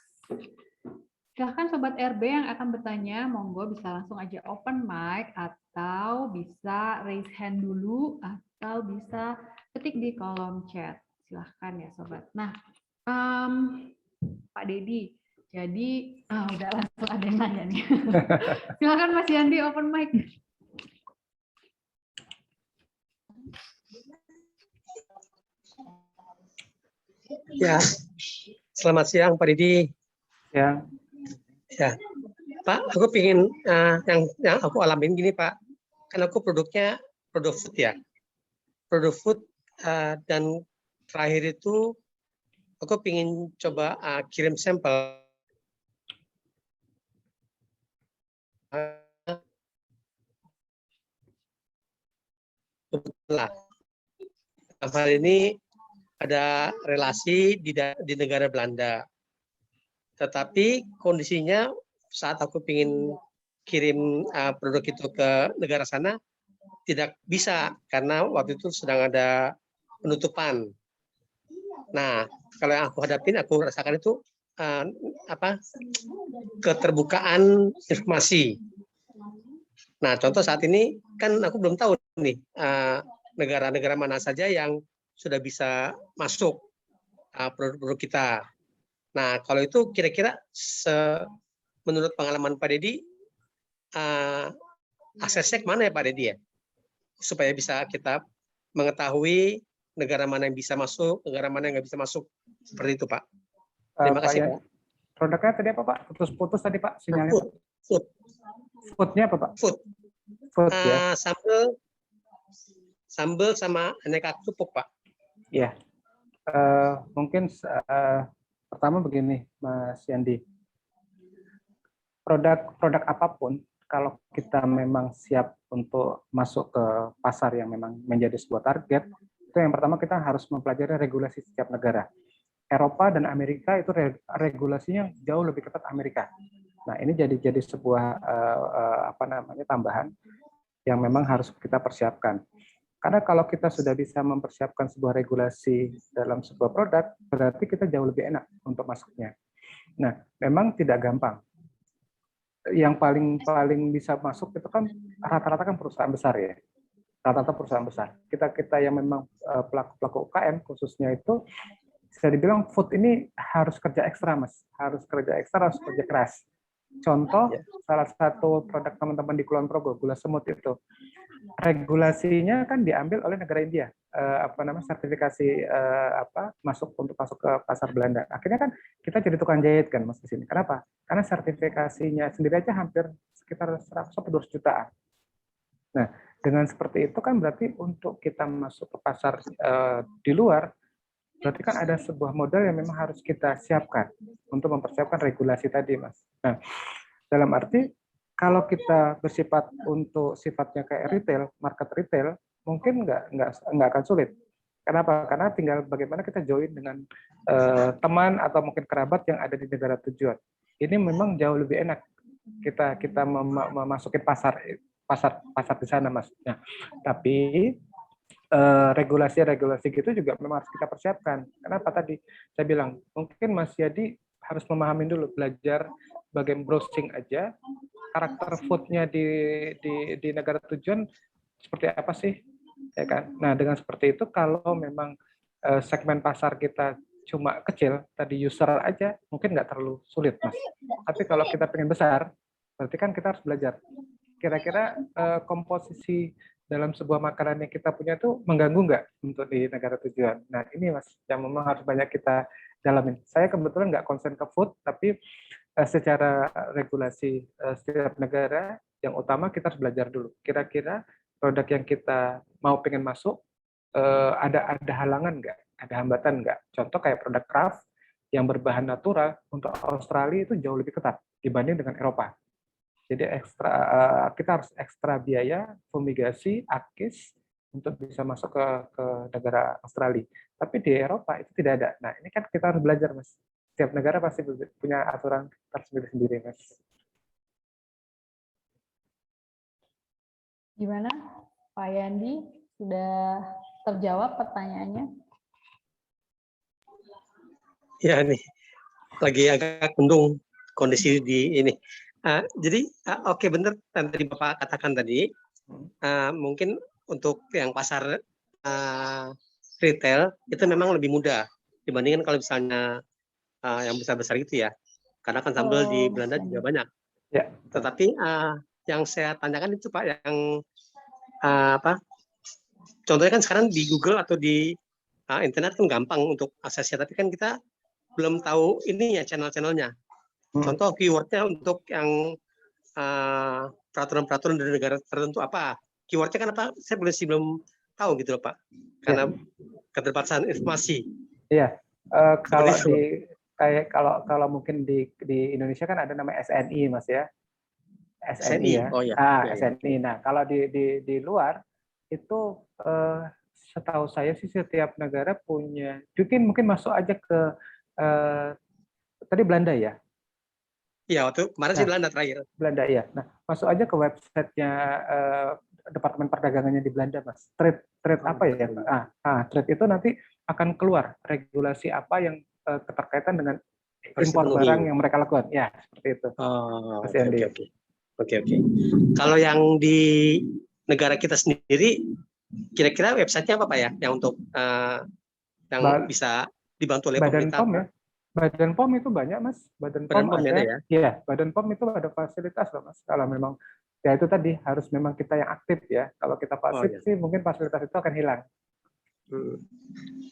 Silahkan Sobat RB yang akan bertanya, monggo bisa langsung aja open mic, atau bisa raise hand dulu, atau bisa ketik di kolom chat. Silahkan ya Sobat. Nah, Pak Dedi, jadi udah langsung ada yang nanya nih. Silahkan Mas Yandi open mic. Ya, selamat siang Pak Didi. Ya, Pak, aku ingin yang aku alamin gini Pak, kan aku produknya produk food ya, produk food dan terakhir itu aku ingin coba kirim sampel. Hal ini ada relasi di negara Belanda. Tetapi kondisinya saat aku ingin kirim produk itu ke negara sana, tidak bisa karena waktu itu sedang ada penutupan. Nah, kalau yang aku hadapin, aku rasakan itu keterbukaan informasi. Nah, contoh saat ini kan aku belum tahu nih negara-negara mana saja yang sudah bisa masuk produk-produk kita. Nah, kalau itu kira-kira menurut pengalaman Pak Dedi, aksesnya kemana ya Pak Dedi ya? Supaya bisa kita mengetahui negara mana yang bisa masuk, negara mana yang nggak bisa masuk. Seperti itu Pak. Terima kasih Pak. Produknya tadi apa Pak? Putus-putus tadi Pak sinyalnya. Food. Foodnya apa Pak? Food ya. Sambal sama aneka kerupuk Pak. Iya. Mungkin pertama begini, Mas Yandi. Produk apapun, kalau kita memang siap untuk masuk ke pasar yang memang menjadi sebuah target, itu yang pertama kita harus mempelajari regulasi setiap negara. Eropa dan Amerika itu regulasinya jauh lebih ketat Amerika. Nah, ini jadi sebuah tambahan yang memang harus kita persiapkan. Karena kalau kita sudah bisa mempersiapkan sebuah regulasi dalam sebuah produk, berarti kita jauh lebih enak untuk masuknya. Nah, memang tidak gampang. Yang paling bisa masuk itu kan rata-rata kan perusahaan besar ya. Rata-rata perusahaan besar. Kita yang memang pelaku UKM khususnya itu bisa dibilang food ini harus kerja ekstra, Mas. Harus kerja ekstra, harus kerja keras. Contoh, salah satu produk teman-teman di Kulon Progo, gula semut itu, regulasinya kan diambil oleh negara India, sertifikasi masuk ke pasar Belanda. Akhirnya kan kita jadi tukang jahit kan, Mas, di sini. Kenapa? Karena sertifikasinya sendiri aja hampir sekitar 100-200 jutaan. Nah, dengan seperti itu kan berarti untuk kita masuk ke pasar di luar, berarti kan ada sebuah modal yang memang harus kita siapkan untuk mempersiapkan regulasi tadi, Mas. Nah, dalam arti kalau kita bersifat untuk sifatnya kayak retail, market retail, mungkin nggak akan sulit. Kenapa? Karena tinggal bagaimana kita join dengan teman atau mungkin kerabat yang ada di negara tujuan. Ini memang jauh lebih enak kita memasuki pasar di sana, Mas. Nah, tapi regulasi gitu juga memang harus kita persiapkan. Kenapa tadi saya bilang mungkin Mas Yadi harus memahami dulu, belajar bagian browsing aja karakter foodnya di negara tujuan seperti apa sih, ya kan? Nah, dengan seperti itu kalau memang segmen pasar kita cuma kecil, tadi user aja, mungkin nggak terlalu sulit, Mas. Tapi kalau kita pengen besar, berarti kan kita harus belajar. Kira-kira komposisi dalam sebuah makanan yang kita punya itu mengganggu nggak untuk di negara tujuan? Nah, ini Mas, yang memang harus banyak kita dalamin. Saya kebetulan nggak konsen ke food, tapi secara regulasi setiap negara, yang utama kita harus belajar dulu. Kira-kira produk yang kita mau pengen masuk, ada halangan nggak? Ada hambatan nggak? Contoh kayak produk craft yang berbahan natural untuk Australia itu jauh lebih ketat dibanding dengan Eropa. Jadi kita harus ekstra biaya, fumigasi, akis untuk bisa masuk ke negara Australia. Tapi di Eropa itu tidak ada. Nah, ini kan kita harus belajar, Mas. Setiap negara pasti punya aturan tersendiri-sendiri, Mas. Gimana, Pak Yandi? Sudah terjawab pertanyaannya? Ya, nih lagi agak mendung kondisi di ini. Jadi oke, benar yang tadi Bapak katakan tadi. Mungkin untuk yang pasar retail itu memang lebih mudah dibandingkan kalau misalnya yang besar-besar gitu ya. Karena kan sambal di Belanda juga banyak. Ya. Tetapi yang saya tanyakan itu Pak, yang contohnya kan sekarang di Google atau di internet kan gampang untuk aksesnya, tapi kan kita belum tahu ini ya channel-channelnya. Contoh keywordnya untuk yang peraturan-peraturan dari negara tertentu apa? Keywordnya kan apa? Saya belum tahu gitu loh Pak, karena keterbatasan informasi. Iya, kalau mungkin di Indonesia kan ada namanya SNI, Mas ya. SNI ya. Oh ya. SNI. Nah, kalau di luar itu setahu saya sih setiap negara punya. Mungkin masuk aja ke tadi Belanda ya. Iya, waktu kemarin sih Belanda terakhir. Belanda ya. Nah, masuk aja ke websitenya Departemen Perdagangannya di Belanda, Mas. Trade apa ya? Trade itu nanti akan keluar regulasi apa yang keterkaitan dengan impor barang yang mereka lakukan. Ya, seperti itu. Oke. Kalau yang di negara kita sendiri, kira-kira websitenya apa Pak ya? Yang untuk yang bisa dibantu oleh Badan pemerintah? POM ya. Badan POM itu banyak, Mas. Badan POM ada ya? Iya, Badan POM itu ada fasilitas loh, Mas. Kalau memang ya itu tadi harus memang kita yang aktif ya. Kalau kita pasif sih mungkin fasilitas itu akan hilang.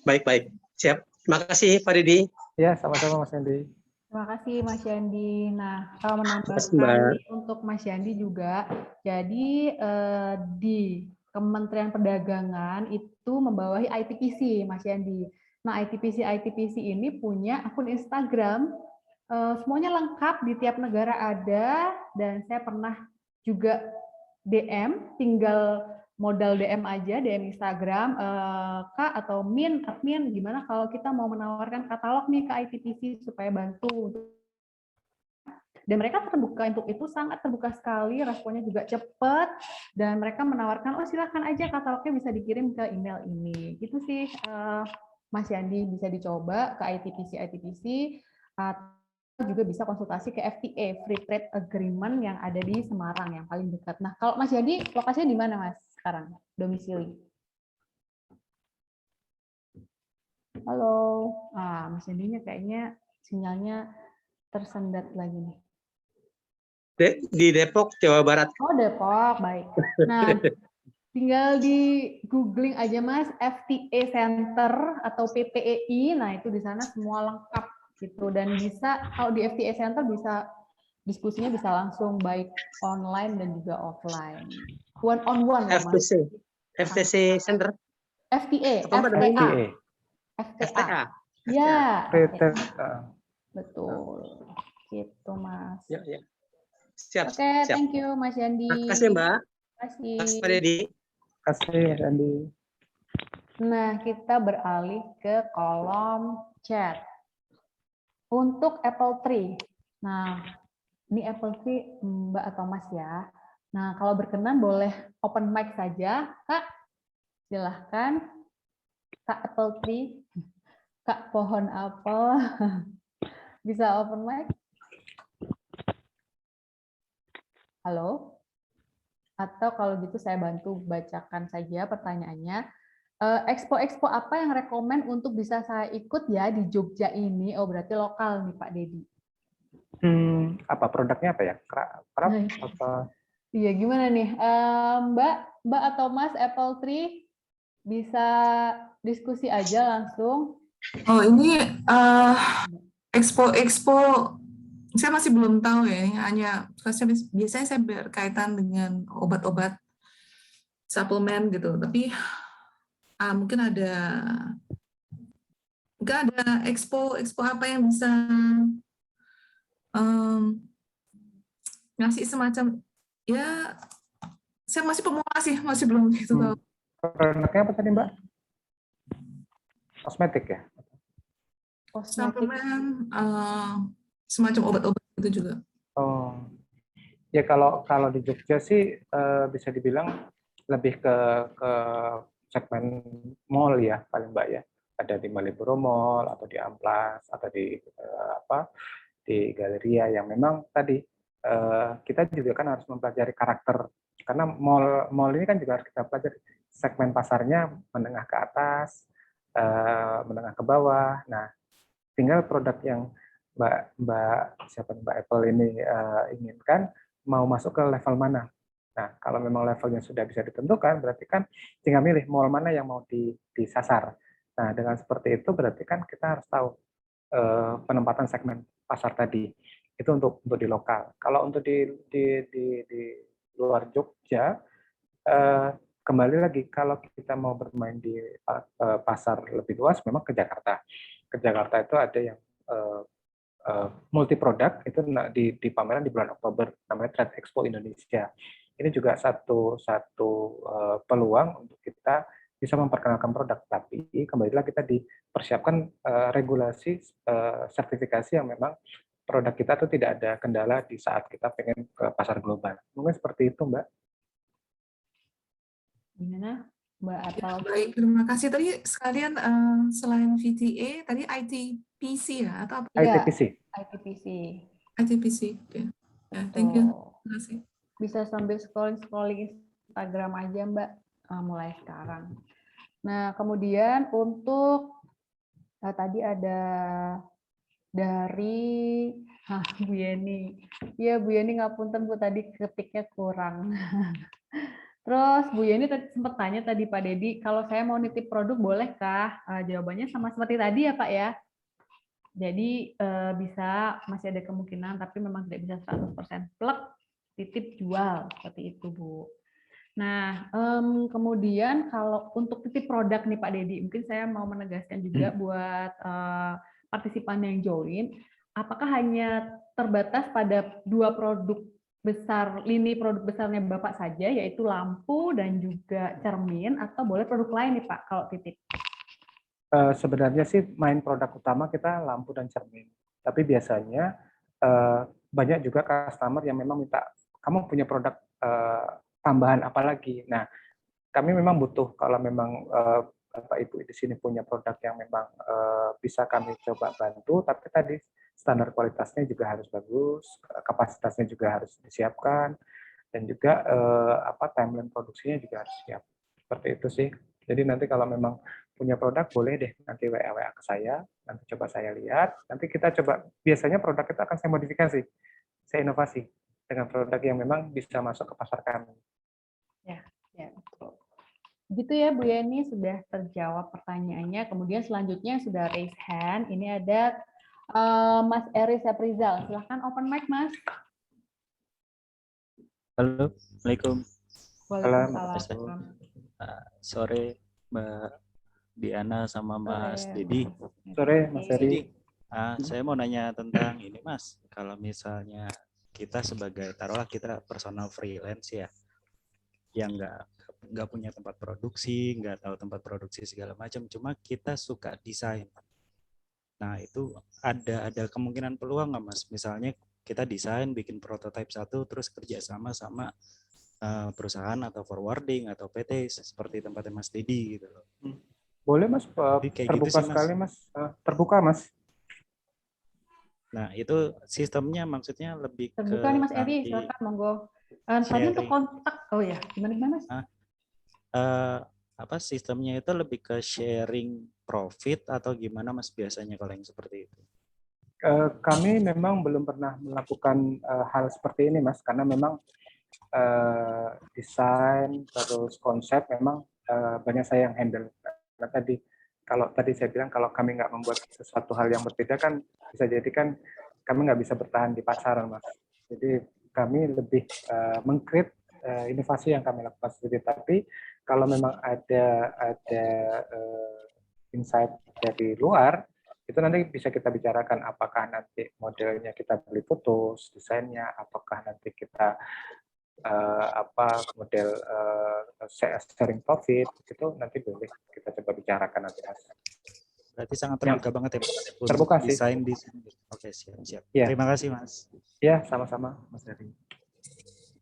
Baik. Siap. Terima kasih Pak Didi. Ya, sama-sama Mas Yandi. Terima kasih Mas Yandi. Nah, kalau menambahkan untuk Mas Yandi juga, jadi di Kementerian Perdagangan itu membawahi ITPC, Mas Yandi. Nah, ITPC ini punya akun Instagram, semuanya lengkap, di tiap negara ada, dan saya pernah juga DM, tinggal modal DM aja, DM Instagram, Kak atau admin, gimana kalau kita mau menawarkan katalog nih ke ITPC supaya bantu. Dan mereka terbuka untuk itu, sangat terbuka sekali, responnya juga cepat, dan mereka menawarkan, silakan aja katalognya bisa dikirim ke email ini. Gitu sih, Mas Yandi, bisa dicoba ke ITPC juga bisa konsultasi ke FTA, Free Trade Agreement yang ada di Semarang yang paling dekat. Nah, kalau Mas Yandi, lokasinya di mana Mas sekarang? Domisili. Halo. Mas Yandinya kayaknya sinyalnya tersendat lagi nih. Di Depok, Jawa Barat. Oh, Depok, baik. Nah, tinggal di googling aja Mas, FTA Center atau PPEI. Nah, itu di sana semua lengkap gitu, dan bisa kalau di FTA Center bisa diskusinya bisa langsung baik online dan juga offline. One on one loh Mas. FTC Center. FTA, Apa namanya? FTA. FTA. FTA. Ya, FTA. betul. Gitu Mas. Ya, ya. Siap. Oke, thank you Mas Yandi. Terima kasih Mbak. Terima kasih. Mas Pak Dedi. Terima kasih Mas Andi. Nah, kita beralih ke kolom chat. Untuk Apple Tree. Nah, ini Apple Tree Mbak atau Mas ya. Nah, kalau berkenan boleh open mic saja, Kak. Silahkan. Kak Apple Tree, Kak Pohon Apel. Bisa open mic? Halo? Atau kalau gitu saya bantu bacakan saja pertanyaannya. Expo-expo apa yang rekomen untuk bisa saya ikut ya di Jogja ini? Oh, berarti lokal nih Pak Dedi. Apa produknya apa ya? Kerap apa? Iya, gimana nih? Mbak atau Mas Apple Tree bisa diskusi aja langsung. Oh, ini expo saya masih belum tahu ya, hanya biasanya saya berkaitan dengan obat-obat suplemen gitu, tapi mungkin ada expo apa yang bisa ngasih semacam, ya saya masih pemula sih, masih belum gitu tahu. Produknya apa tadi Mbak? Kosmetik ya? Suplemen, semacam obat-obat itu juga. Oh, ya kalau di Jogja sih bisa dibilang lebih ke segmen mall ya paling Mbak ya. Ada di Malioboro Mall atau di Amplas atau di di Galeria yang memang tadi kita juga kan harus mempelajari karakter, karena mall ini kan juga harus kita pelajari segmen pasarnya menengah ke atas, menengah ke bawah. Nah, tinggal produk yang Mbak Apple ini inginkan mau masuk ke level mana. Nah, kalau memang levelnya sudah bisa ditentukan, berarti kan tinggal milih mall mana yang mau disasar. Nah, dengan seperti itu berarti kan kita harus tahu penempatan segmen pasar tadi itu untuk di lokal. Kalau untuk di luar Jogja, kembali lagi kalau kita mau bermain di pasar lebih luas, memang ke Jakarta. Ke Jakarta itu ada yang multi produk, itu di pameran di bulan Oktober, namanya Trade Expo Indonesia. Ini juga satu peluang untuk kita bisa memperkenalkan produk, tapi kembali lagi kita dipersiapkan regulasi sertifikasi yang memang produk kita itu tidak ada kendala di saat kita pengen ke pasar global. Mungkin seperti itu, Mbak. Gimana, Mbak Apple? Baik, terima kasih. Tadi sekalian selain VTA, tadi ITPC ya atau apa? ITPC. ITPC. ITPC. Okay. Ya, thank you. Terima kasih. Bisa sambil scrolling Instagram aja Mbak, mulai sekarang. Nah, kemudian untuk tadi ada dari Bu Yeni. Iya, Bu Yeni ngapunten Bu, tadi ketiknya kurang. Terus Bu Yeni sempat tanya tadi Pak Dedi, kalau saya mau nitip produk bolehkah? Jawabannya sama seperti tadi ya Pak ya. Jadi bisa, masih ada kemungkinan, tapi memang tidak bisa 100% plek titip jual seperti itu Bu. Nah, kemudian kalau untuk titip produk nih Pak Dedi, mungkin saya mau menegaskan juga buat partisipan yang join, apakah hanya terbatas pada 2 produk besar, lini produk besarnya Bapak saja, yaitu lampu dan juga cermin, atau boleh produk lain nih Pak kalau titip? Sebenarnya sih main produk utama kita lampu dan cermin, tapi biasanya banyak juga customer yang memang minta, kamu punya produk tambahan apa lagi? Nah, kami memang butuh, kalau memang Bapak Ibu di sini punya produk yang memang bisa kami coba bantu, tapi tadi standar kualitasnya juga harus bagus, kapasitasnya juga harus disiapkan, dan juga timeline produksinya juga harus siap. Seperti itu sih. Jadi nanti kalau memang punya produk, boleh deh nanti WA ke saya, nanti coba saya lihat, nanti kita coba, biasanya produk itu akan saya modifikasi, saya inovasi dengan produk yang memang bisa masuk ke pasar kami. Ya, betul. Gitu ya Bu Yeni, sudah terjawab pertanyaannya. Kemudian selanjutnya sudah raise hand. Ini ada Mas Eri Saprizal. Silahkan open mic, Mas. Halo, Assalamualaikum. Waalaikumsalam. Sore Mbak Diana sama Mas Dedi. Sore Mas Eri. Saya mau nanya tentang ini Mas, kalau misalnya kita sebagai, taruhlah kita personal freelance ya, yang nggak punya tempat produksi, nggak tahu tempat produksi segala macam, cuma kita suka desain. Nah itu ada kemungkinan peluang nggak Mas? Misalnya kita desain, bikin prototipe satu, terus kerjasama sama perusahaan atau forwarding atau PT seperti tempatnya Mas Dedi gitu loh. Boleh Mas, terbuka gitu sih, sekali Mas, terbuka Mas. Nah itu sistemnya maksudnya lebih terbuka ke nih Mas Eri, silakan monggo. Tadi untuk kontak, oh ya, gimana Mas? Sistemnya itu lebih ke sharing profit atau gimana Mas biasanya kalau yang seperti itu? Kami memang belum pernah melakukan hal seperti ini Mas, karena memang desain terus konsep memang banyak saya yang handle. Karena kalau tadi saya bilang kalau kami nggak membuat sesuatu hal yang berbeda kan bisa jadi kan kami nggak bisa bertahan di pasaran Mas. Jadi kami lebih meng-create inovasi yang kami lakukan sendiri. Tapi kalau memang ada insight dari luar, itu nanti bisa kita bicarakan apakah nanti modelnya kita beli putus, desainnya, ataukah nanti kita model sharing profit, itu nanti boleh kita coba bicarakan nanti Mas. Berarti sangat terbuka banget ya Mas. Terbuka sih. Desain. Oke, siap. Ya. Terima kasih Mas. Ya, sama-sama Mas Heri.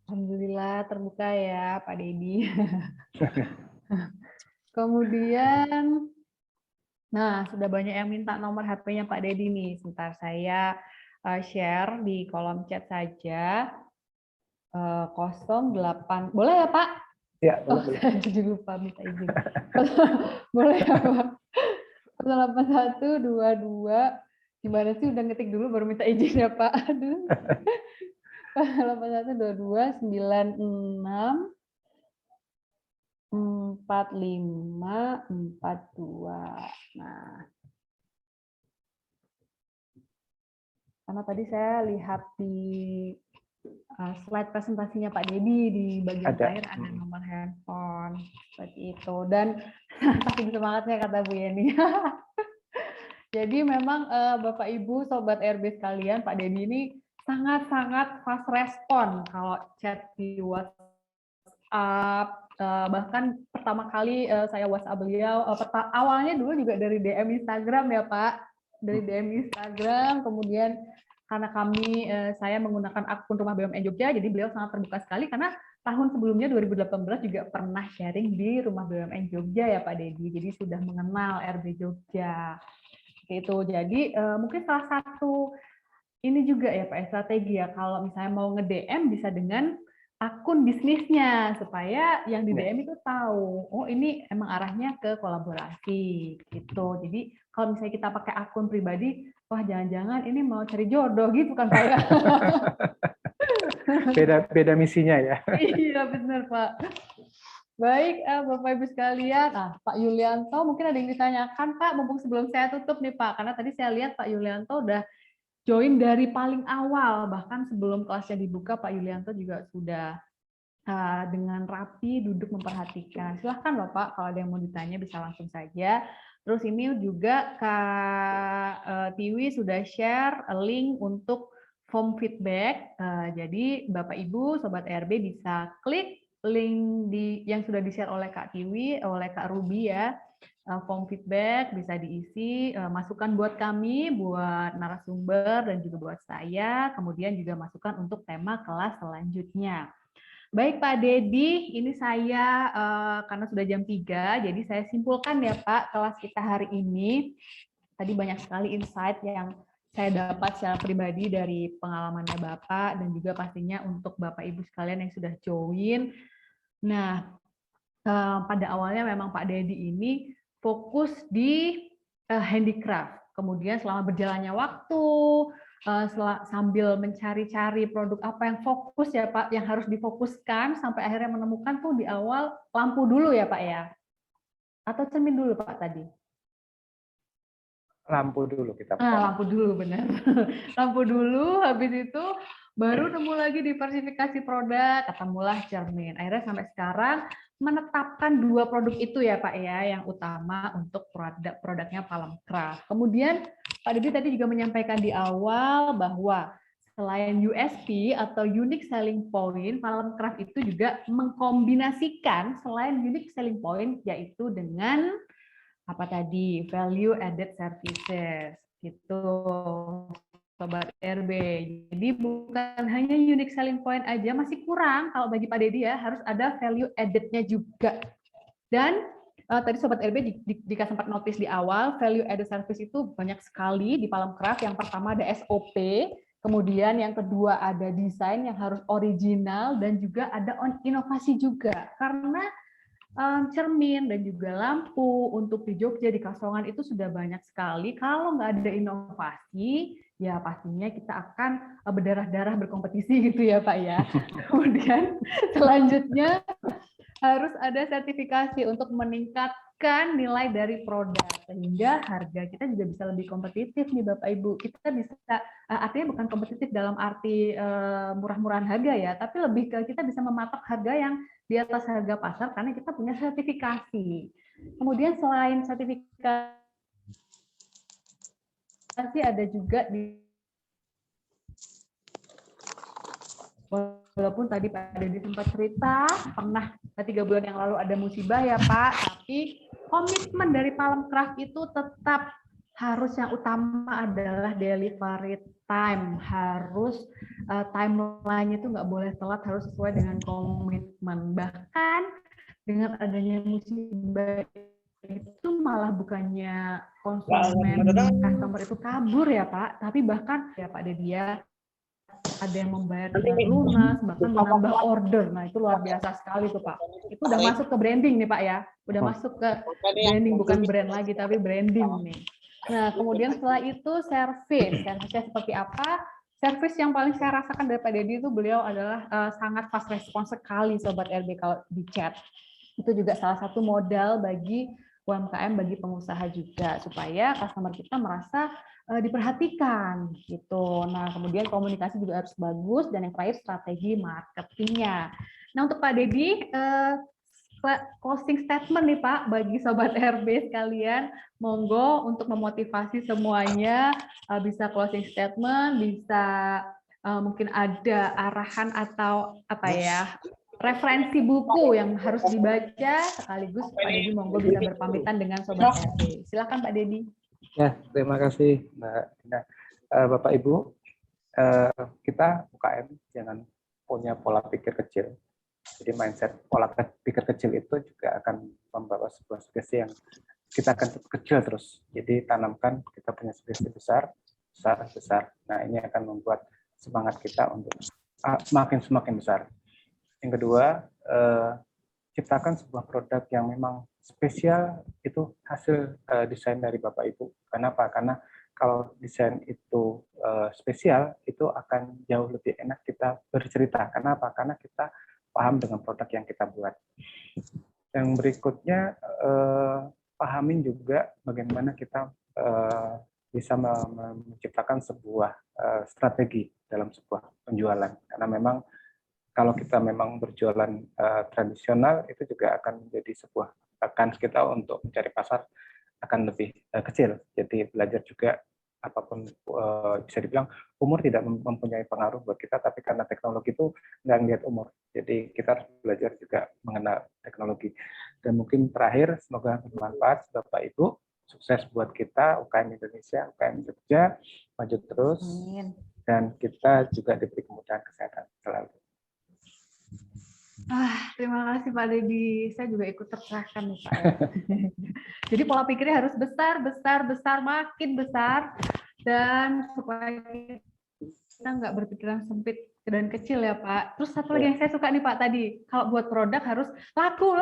Alhamdulillah terbuka ya Pak Dedi. Kemudian, nah sudah banyak yang minta nomor HP-nya Pak Dedi nih. Sebentar saya share di kolom chat saja. 08, boleh ya Pak? Ya, boleh. Saya jadi lupa minta izin. Boleh ya Pak? 08122, gimana sih udah ngetik dulu baru minta izin ya Pak? Aduh. 08122 96 4542. Nah, karena tadi saya lihat di slide presentasinya Pak Dedi di bagian terakhir ada nomor handphone seperti itu, dan saking semangatnya kata Bu Yeni. Jadi memang Bapak Ibu Sobat RB sekalian, Pak Dedi ini sangat-sangat fast respon kalau chat di WhatsApp. Bahkan pertama kali saya WhatsApp beliau, awalnya dulu juga dari DM Instagram ya Pak, dari DM Instagram, kemudian karena saya menggunakan akun Rumah BUMN Jogja, jadi beliau sangat terbuka sekali karena tahun sebelumnya 2018 juga pernah sharing di Rumah BUMN Jogja ya Pak Dedi, jadi sudah mengenal RB Jogja. Gitu. Jadi mungkin salah satu ini juga ya Pak, strategi ya, kalau misalnya mau nge-DM bisa dengan akun bisnisnya supaya yang di DM itu tahu, oh ini emang arahnya ke kolaborasi gitu. Jadi kalau misalnya kita pakai akun pribadi, wah jangan-jangan ini mau cari jodoh gitu kan Pak ya. Beda misinya ya. Iya benar Pak. Baik, Bapak Ibu sekalian, Pak Yulianto mungkin ada yang ditanyakan Pak, mumpung sebelum saya tutup nih Pak, karena tadi saya lihat Pak Yulianto udah join dari paling awal, bahkan sebelum kelasnya dibuka Pak Yulianto juga sudah dengan rapi duduk memperhatikan. Silahkan Bapak, kalau ada yang mau ditanya bisa langsung saja. Terus ini juga Kak Tiwi sudah share link untuk form feedback, jadi Bapak Ibu Sobat RB bisa klik link yang sudah di-share oleh Kak Tiwi, oleh Kak Ruby ya, form feedback bisa diisi, masukan buat kami, buat narasumber, dan juga buat saya, kemudian juga masukan untuk tema kelas selanjutnya. Baik Pak Dedi, ini saya karena sudah jam 3, jadi saya simpulkan ya Pak, kelas kita hari ini, tadi banyak sekali insight yang saya dapat secara pribadi dari pengalamannya Bapak dan juga pastinya untuk Bapak Ibu sekalian yang sudah join. Nah, pada awalnya memang Pak Dedi ini fokus di handicraft. Kemudian selama berjalannya waktu, sambil mencari-cari produk apa yang fokus ya Pak, yang harus difokuskan sampai akhirnya menemukan tuh di awal lampu dulu ya Pak ya? Atau cermin dulu Pak tadi? Lampu dulu kita. Lampu dulu benar. Lampu dulu, habis itu baru nemu lagi diversifikasi produk, ketemulah cermin. Akhirnya sampai sekarang menetapkan 2 produk itu ya Pak ya, yang utama untuk produknya Palemcraft. Kemudian Pak Dedi tadi juga menyampaikan di awal bahwa selain USP atau unique selling point, Palemcraft itu juga mengkombinasikan selain unique selling point yaitu dengan apa tadi, value added services gitu Sobat RB. Jadi bukan hanya unique selling point aja, masih kurang kalau bagi Pak Dedi ya, harus ada value added-nya juga. Dan tadi Sobat RB jika sempat notice di awal, value added service itu banyak sekali di Palemcraft. Yang pertama ada SOP, kemudian yang kedua ada desain yang harus original, dan juga ada inovasi juga. Karena cermin dan juga lampu untuk di Jogja, di Kasongan itu sudah banyak sekali. Kalau nggak ada inovasi, ya pastinya kita akan berdarah-darah berkompetisi gitu ya Pak ya. Kemudian selanjutnya harus ada sertifikasi untuk meningkatkan nilai dari produk sehingga harga kita juga bisa lebih kompetitif nih Bapak Ibu. Kita bisa artinya bukan kompetitif dalam arti murah-murahan harga ya, tapi lebih ke kita bisa mematok harga yang di atas harga pasar karena kita punya sertifikasi. Kemudian selain sertifikasi ada juga di, walaupun tadi Pak Dedi sempat cerita pernah 3 bulan yang lalu ada musibah ya Pak, tapi komitmen dari Palemcraft itu tetap harus yang utama adalah delivery time, harus timeline-nya itu nggak boleh telat, harus sesuai dengan komitmen. Bahkan dengan adanya musibah itu malah bukannya konsumen customer itu kabur ya Pak, tapi bahkan ya Pak Dedi ya, ada yang membayar dengan lunas, bahkan menambah order. Nah itu luar biasa sekali tuh Pak. Itu udah masuk ke branding nih Pak ya, udah masuk ke branding, bukan brand lagi tapi branding nih. Nah, kemudian setelah itu servisnya seperti apa? Servis yang paling saya rasakan dari Pak Dedi itu beliau adalah sangat fast response sekali Sobat RB kalau di chat. Itu juga salah satu modal bagi UMKM, bagi pengusaha juga, supaya customer kita merasa diperhatikan gitu. Nah, kemudian komunikasi juga harus bagus, dan yang terakhir strategi marketingnya. Nah, untuk Pak Dedi, closing statement nih Pak bagi Sobat RB sekalian, monggo untuk memotivasi semuanya, bisa closing statement, bisa mungkin ada arahan atau apa ya, referensi buku yang harus dibaca, sekaligus Pak Dedi monggo bisa berpamitan dengan Sobat RB. Silakan Pak Dedi. Ya, terima kasih Mbak Dina. Bapak Ibu, kita UKM jangan punya pola pikir kecil. Jadi mindset pola pikir kecil itu juga akan membawa sebuah sugesti yang kita akan kecil terus. Jadi tanamkan kita punya sugesti besar. Nah ini akan membuat semangat kita untuk semakin besar. Yang kedua, ciptakan sebuah produk yang memang spesial, itu hasil desain dari Bapak Ibu. Kenapa? Karena kalau desain itu spesial, itu akan jauh lebih enak kita bercerita. Kenapa? Karena kita paham dengan produk yang kita buat. Yang berikutnya, pahamin juga bagaimana kita bisa menciptakan sebuah strategi dalam sebuah penjualan. Karena memang kalau kita memang berjualan tradisional, itu juga akan menjadi sebuah kans kita untuk mencari pasar akan lebih kecil. Jadi belajar juga, apapun bisa dibilang umur tidak mempunyai pengaruh buat kita, tapi karena teknologi itu nggak ngelihat umur, jadi kita harus belajar juga mengenal teknologi. Dan mungkin terakhir, semoga bermanfaat Bapak Ibu, sukses buat kita UKM Indonesia, UKM Jogja, maju terus. Amin. Dan kita juga diberi kemudahan kesehatan selalu. Terima kasih Pak Dedi. Saya juga ikut tercerahkan nih Pak. Jadi pola pikirnya harus besar, makin besar. dan supaya kita nggak berpikiran sempit dan kecil ya Pak. Terus satu lagi yang saya suka nih Pak tadi, kalau buat produk harus laku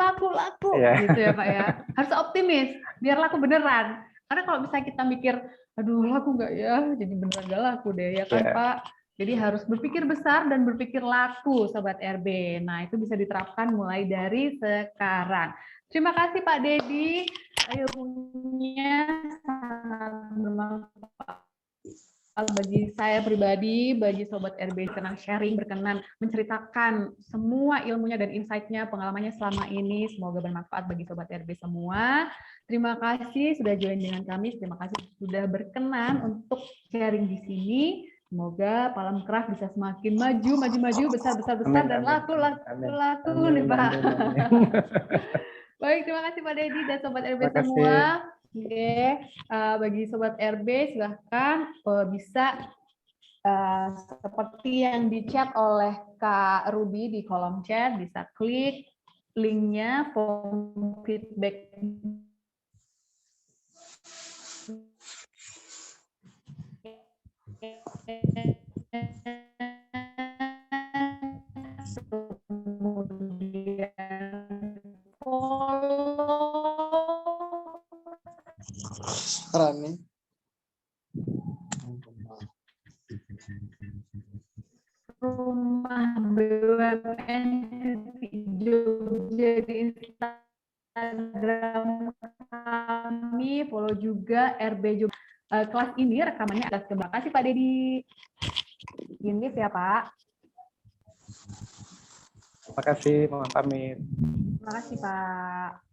gitu ya Pak ya. Harus optimis, biar laku beneran. Karena kalau misalnya kita mikir, aduh laku nggak ya, jadi beneran nggak laku deh ya kan Pak. Jadi harus berpikir besar dan berpikir laku Sobat RB. Nah itu bisa diterapkan mulai dari sekarang. Terima kasih Pak Dedi, ilmunya sangat bermanfaat bagi saya pribadi, bagi Sobat RB, berkenan sharing, berkenan menceritakan semua ilmunya dan insight-nya, pengalamannya selama ini. Semoga bermanfaat bagi Sobat RB semua. Terima kasih sudah join dengan kami, terima kasih sudah berkenan untuk sharing di sini. Semoga Palamcraft bisa semakin maju, besar, dan laku nih Pak. Baik, terima kasih Pak Dedi dan Sobat RB semua. Oke, bagi Sobat RB silahkan bisa seperti yang di-chat oleh Kak Ruby di kolom chat, bisa klik linknya form feedback. Kemudian Rani. Rumah BUMN Jogja di Instagram kami, follow juga RB Jogja. Kelas ini rekamannya atas terima kasih Pak Dedi. Ini ya Pak. Terima kasih, mohon pamit. Terima kasih Pak.